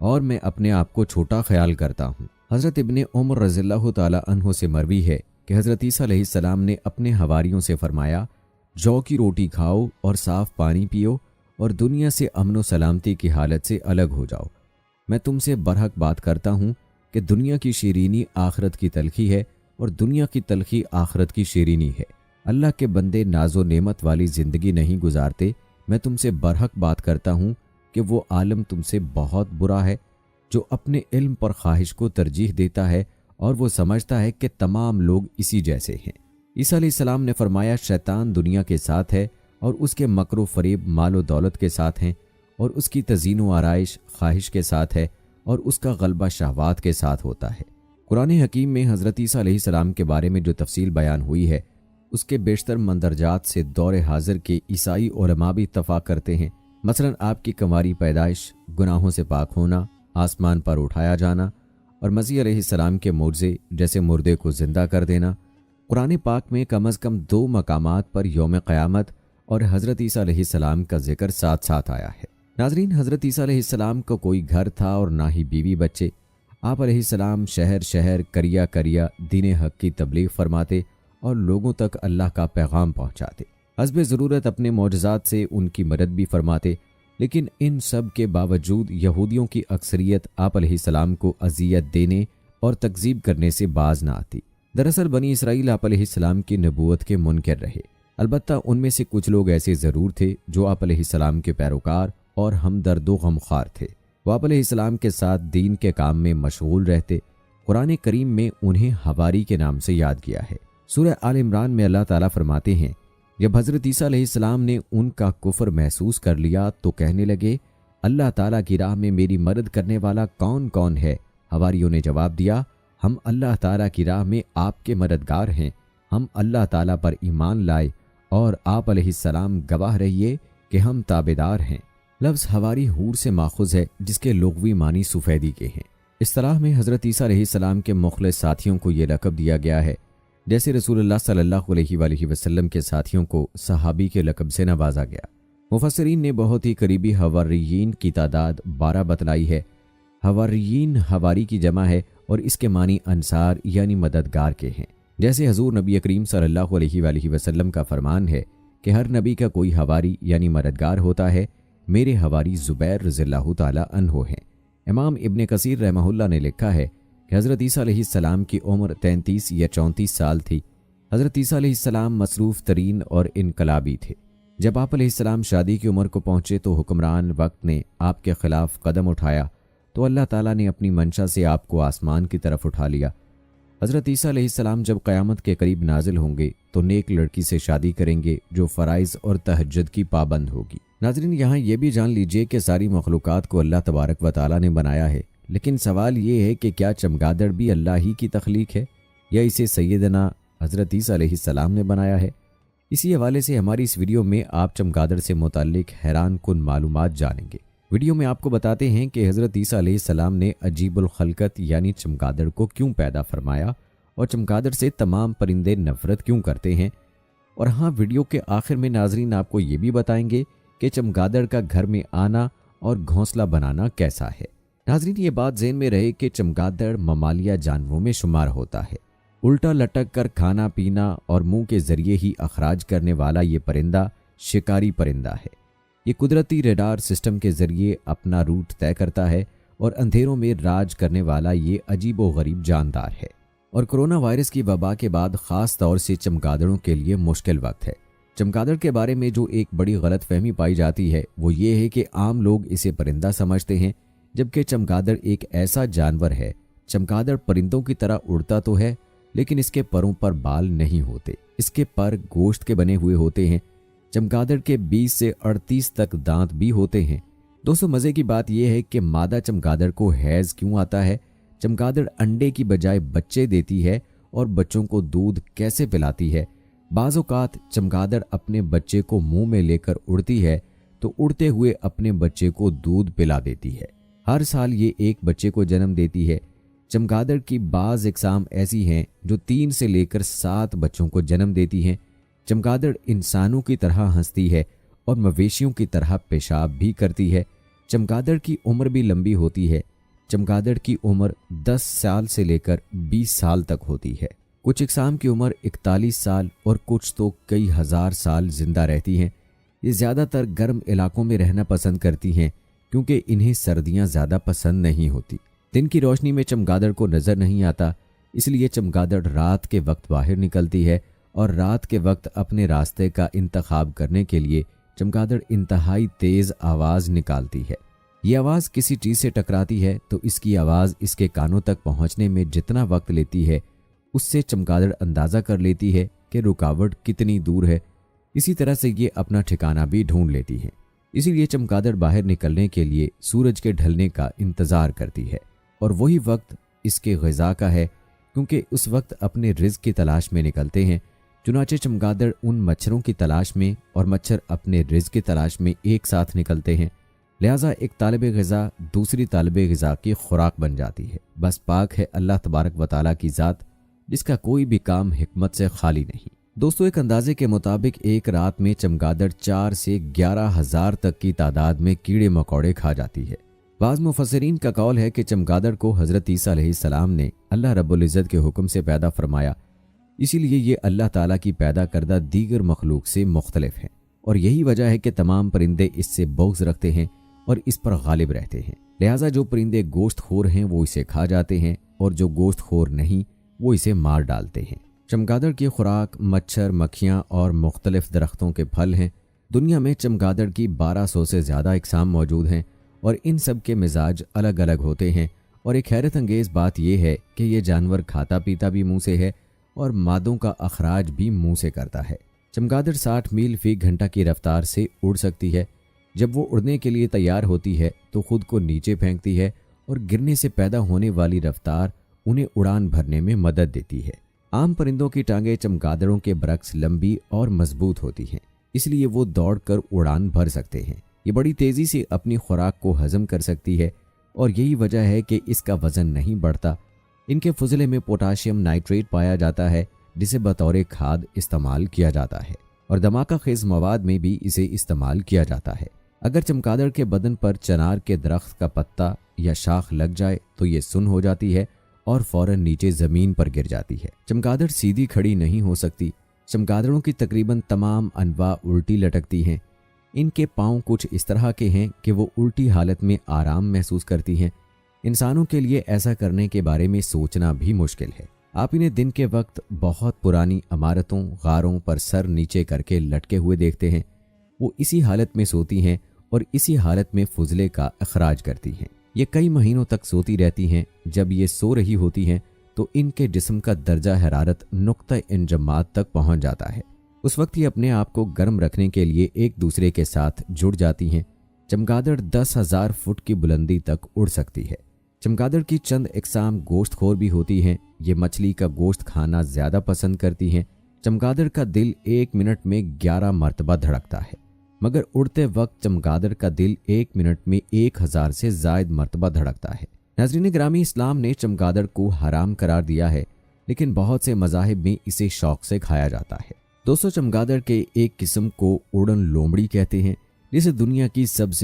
और मैं अपने आप को छोटा ख्याल करता हूँ। हज़रत इब्ने उमर रज़ियल्लाहु ताला अन्हु से मरवी है कि हज़रत ईसा अलैहिस्सलाम ने अपने हवारियों से फरमाया, जौ की रोटी खाओ और साफ़ पानी पियो और दुनिया से अमन व सलामती की हालत से अलग हो जाओ। मैं तुमसे बरहक बात करता हूँ कि दुनिया की शीरीनी आखरत की तलखी है और दुनिया की तलखी आखरत की शीरीनी है। अल्लाह के बंदे नाजो नेमत वाली ज़िंदगी नहीं गुजारते। मैं तुमसे बरहक बात करता हूँ कि वो आलम तुमसे बहुत बुरा है जो अपने इल्म पर ख्वाहिश को तरजीह देता है और वो समझता है कि तमाम लोग इसी जैसे हैं। ईसा अलैहिस्सलाम ने फरमाया, शैतान दुनिया के साथ है और उसके मकरो फरेब मालो दौलत के साथ हैं और उसकी तज़ीन व आराइश ख्वाहिश के साथ है और उसका गलबा शहवात के साथ होता है। कुरान हकीम में हज़रत ईसा अलैहिस्सलाम के बारे में जो तफसील बयान हुई है उसके बेशतर मंदरजात से दौर हाजिर के ईसाई उलमा भी इत्तफ़ाक़ करते हैं। मसलन आपकी कंवारी पैदाइश, गुनाहों से पाक होना, आसमान पर उठाया जाना और मसीह अलैहिस्सलाम के मुर्ज़े जैसे मुर्दे को ज़िंदा कर देना। कुरान पाक में कम अज़ कम 2 मकामात पर यौम क़यामत और हज़रत ईसा अलैहिस्सलाम का जिक्र साथ साथ आया है। नाज़रीन, हज़रत ईसा अलैहिस्सलाम का कोई घर था और ना ही बीवी बच्चे। आप अलैहिस्सलाम शहर शहर, करिया करिया दीन हक़ की तबलीग फरमाते और लोगों तक अल्लाह का पैगाम पहुँचाते। हस्बे ज़रूरत अपने मौजज़ात से उनकी मदद भी फरमाते, लेकिन इन सब के बावजूद यहूदियों की अक्सरियत आप अलैहिस्सलाम को अज़ियत देने और तकज़ीब करने से बाज ना आती। दरअसल बनी इसराइल आप अलैहिस्सलाम की नबूवत के मुनकर रहे। अलबत्ता उनमें से कुछ लोग ऐसे ज़रूर थे जो आप अलैहिस्सलाम के पैरोकार और हमदर्द व गमख्वार थे। वो आप अलैहिस्सलाम के साथ दीन के काम में मशगूल रहते। कुरान करीम में उन्हें हवारी के नाम से याद किया है। सूरह आल इमरान में अल्लाह ताला फरमाते हैं, जब हज़रत ईसा अलैहिस्सलाम ने उनका कुफ्र महसूस कर लिया तो कहने लगे, अल्लाह ताला की राह में मेरी मदद करने वाला कौन कौन है? हवारियों ने जवाब दिया, हम अल्लाह ताला की राह में आपके मददगार हैं। हम अल्लाह ताला पर ईमान लाए और आप अलैहिस्सलाम गवाह रहिए कि हम ताबेदार हैं। लफ्ज़ हवारी हूर से माखुज़ है जिसके लुग़वी मानी सफ़ेदी के हैं। इस तरह में हज़रत ईसा अलैहिस्सलाम के मुख़लिस साथियों को ये लक़ब दिया गया है जैसे रसूलुल्लाह सल्लल्लाहु अलैहि वसल्लम के साथियों को सहाबी के लक़ब से नवाजा गया। मुफस्सिरीन ने बहुत ही करीबी हवारियीन की तादाद 12 बतलाई है। हवारियीन हवारी की जमा है और इसके मानी अंसार यानी मददगार के हैं। जैसे हजूर नबी करीम सल्लल्लाहु अलैहि वसल्लम का फरमान है कि हर नबी का कोई हवारी यानी मददगार होता है। मेरे हवारी ज़ुबैर रज़ियल्लाहु ताला अन्हु हैं। इमाम इब्ने कसीर रहमहुल्लाह ने लिखा है कि हज़रत ईसा अलैहिस्सलाम की उम्र 33 या 34 साल थी। हज़रत ईसा अलैहिस्सलाम मसरूफ़ तरीन और इनकलाबी थे। जब आप अलैहिस्सलाम शादी की उम्र को पहुंचे तो हुक्मरान वक्त ने आपके खिलाफ कदम उठाया तो अल्लाह ताला ने अपनी मंशा से आपको आसमान की तरफ उठा लिया। हज़रत ईसा अलैहिस्सलाम जब क़यामत के करीब नाजिल होंगे तो नेक लड़की से शादी करेंगे जो फ़राइज़ और तहज्जुद की पाबंद होगी। नाज़रीन, यहाँ ये भी जान लीजिए कि सारी मखलूक़ात को अल्लाह तबारक व तआला ने बनाया है, लेकिन सवाल ये है कि क्या चमगादड़ भी अल्लाह ही की तख्लीक है या इसे सैयदना हज़रत ईसा अलैहिस्सलाम ने बनाया है? इसी हवाले से हमारी इस वीडियो में आप चमगादड़ से मुताल्लिक हैरान कुन मालूमात जानेंगे। वीडियो में आपको बताते हैं कि हज़रत ईसा अलैहिस्सलाम ने अजीबुल खलकत यानी चमगादड़ को क्यों पैदा फरमाया और चमगादड़ से तमाम परिंदे नफरत क्यों करते हैं। और हाँ, वीडियो के आखिर में नाजरीन आपको ये भी बताएंगे कि चमगादड़ का घर में आना और घोंसला बनाना कैसा है। नाजरीन, ये बात ज़हन में रहे कि चमगादड़ ममालिया जानवरों में शुमार होता है। उल्टा लटक कर खाना पीना और मुंह के जरिए ही अखराज करने वाला ये परिंदा शिकारी परिंदा है। ये कुदरती रेडार सिस्टम के जरिए अपना रूट तय करता है और अंधेरों में राज करने वाला ये अजीबो गरीब जानदार है। और कोरोना वायरस की वबा के बाद ख़ास तौर से चमगादड़ों के लिए मुश्किल वक्त है। चमगादड़ के बारे में जो एक बड़ी गलत फहमी पाई जाती है वो ये है कि आम लोग इसे परिंदा समझते हैं, जबकि चमगादड़ एक ऐसा जानवर है। चमगादड़ परिंदों की तरह उड़ता तो है, लेकिन इसके परों पर बाल नहीं होते। इसके पर गोश्त के बने हुए होते हैं। चमगादड़ के 20 से 38 तक दांत भी होते हैं। दोस्तों, मज़े की बात यह है कि मादा चमगादड़ को हैज़ क्यों आता है। चमगादड़ अंडे की बजाय बच्चे देती है और बच्चों को दूध कैसे पिलाती है। बाज़ औक़ात चमगादड़ अपने बच्चे को मुंह में लेकर उड़ती है तो उड़ते हुए अपने बच्चे को दूध पिला देती है। हर साल ये एक बच्चे को जन्म देती है। चमगादड़ की बाज़ इकसाम ऐसी हैं जो 3 से लेकर 7 बच्चों को जन्म देती हैं। चमगादड़ इंसानों की तरह हंसती है और मवेशियों की तरह पेशाब भी करती है। चमगादड़ की उम्र भी लंबी होती है। चमगादड़ की उम्र 10 साल से लेकर 20 साल तक होती है। कुछ इकसाम की उम्र 41 साल और कुछ तो कई हज़ार साल जिंदा रहती हैं। ये ज़्यादातर गर्म इलाकों में रहना पसंद करती हैं क्योंकि इन्हें सर्दियाँ ज़्यादा पसंद नहीं होती। दिन की रोशनी में चमगादड़ को नज़र नहीं आता, इसलिए चमगादड़ रात के वक्त बाहर निकलती है और रात के वक्त अपने रास्ते का इंतखाब करने के लिए चमगादड़ इंतहाई तेज़ आवाज़ निकालती है। ये आवाज़ किसी चीज़ से टकराती है तो इसकी आवाज़ इसके कानों तक पहुंचने में जितना वक्त लेती है उससे चमगादड़ अंदाज़ा कर लेती है कि रुकावट कितनी दूर है। इसी तरह से ये अपना ठिकाना भी ढूंढ लेती है। इसीलिए चमगादड़ बाहर निकलने के लिए सूरज के ढलने का इंतज़ार करती है और वही वक्त इसके ग़िज़ा का है, क्योंकि उस वक्त अपने रिज़्क़ की तलाश में निकलते हैं। चुनाचे चमगादड़ उन मच्छरों की तलाश में और मच्छर अपने रिज़्क़ की तलाश में एक साथ निकलते हैं। लिहाजा एक तालिबे ग़िज़ा दूसरी तालिबे ग़िज़ा की खुराक बन जाती है। बस पाक है अल्लाह तबारक व तआला की ज़ात, जिसका कोई भी काम हिकमत से खाली नहीं। दोस्तों, एक अंदाजे के मुताबिक एक रात में चमगादड़ 4 से 11,000 तक की तादाद में कीड़े मकोड़े खा जाती है। बाज़ मुफस्सिरीन का कौल है कि चमगादड़ को हज़रत ईसा अलैहिस्सलाम ने अल्लाह रब्बुल इज़्ज़त के हुक्म से पैदा फरमाया, इसीलिए ये अल्लाह ताला की पैदा करदा दीगर मखलूक से मुख्तलिफ हैं और यही वजह है कि तमाम परिंदे इससे बुग़्ज़ रखते हैं और इस पर गालिब रहते हैं। लिहाजा जो परिंदे गोश्त खोर हैं वो इसे खा जाते हैं और जो गोश्त खोर नहीं वो इसे मार डालते हैं। चमगादड़ की खुराक मच्छर, मक्खियाँ और मुख्तलिफ दरख्तों के फल हैं। दुनिया में चमगादड़ की 1200 से ज़्यादा इकसाम मौजूद हैं और इन सब के मिजाज अलग अलग होते हैं। और एक हैरत अंगेज़ बात यह है कि यह जानवर खाता पीता भी मुंह से है और मादों का अखराज भी मुंह से करता है। चमगादड़ 60 मील फी घंटा की रफ्तार से उड़ सकती है। जब वो उड़ने के लिए तैयार होती है तो खुद को नीचे फेंकती है और गिरने से पैदा होने वाली रफ्तार उन्हें उड़ान भरने में मदद देती है। आम परिंदों की टांगें चमगादड़ों के बरक्स लंबी और मजबूत होती हैं, इसलिए वो दौड़कर उड़ान भर सकते हैं। ये बड़ी तेज़ी से अपनी खुराक को हजम कर सकती है और यही वजह है कि इसका वज़न नहीं बढ़ता। इनके फुजले में पोटाशियम नाइट्रेट पाया जाता है, जिसे बतौर खाद इस्तेमाल किया जाता है और धमाका खेज मवाद में भी इसे इस्तेमाल किया जाता है। अगर चमगादड़ के बदन पर चनार के दरख्त का पत्ता या शाख लग जाए तो ये सुन्न हो जाती है और फौरन नीचे ज़मीन पर गिर जाती है। चमगादड़ सीधी खड़ी नहीं हो सकती। चमगादड़ों की तकरीबन तमाम अनवा उल्टी लटकती हैं। इनके पाँव कुछ इस तरह के हैं कि वो उल्टी हालत में आराम महसूस करती हैं। इंसानों के लिए ऐसा करने के बारे में सोचना भी मुश्किल है। आप इन्हें दिन के वक्त बहुत पुरानी इमारतों, गारों पर सर नीचे करके लटके हुए देखते हैं। वो इसी हालत में सोती हैं और इसी हालत में फुजले का अखराज करती हैं। ये कई महीनों तक सोती रहती हैं। जब ये सो रही होती हैं तो इनके जिस्म का दर्जा हरारत नुक्ता इंजमात तक पहुंच जाता है। उस वक्त ये अपने आप को गर्म रखने के लिए एक दूसरे के साथ जुड़ जाती हैं। चमगादड़ 10,000 फुट की बुलंदी तक उड़ सकती है। चमगादड़ की चंद इकसाम गोश्तखोर भी होती हैं। ये मछली का गोश्त खाना ज़्यादा पसंद करती हैं। चमगादड़ का दिल 1 मिनट में 11 मरतबा धड़कता है, मगर उड़ते वक्त चमगादड़ का दिल 1 मिनट में 1000 से ज़ायद मरतबा धड़कता है। नाज़रीन ग्रामी, इस्लाम ने चमगादड़ को हराम करार दिया है, लेकिन बहुत से मज़ाहिब में इसे शौक से खाया जाता है। दोस्तों, चमगादड़ के एक किस्म को उड़न लोमड़ी कहते हैं, जिसे दुनिया की सबसे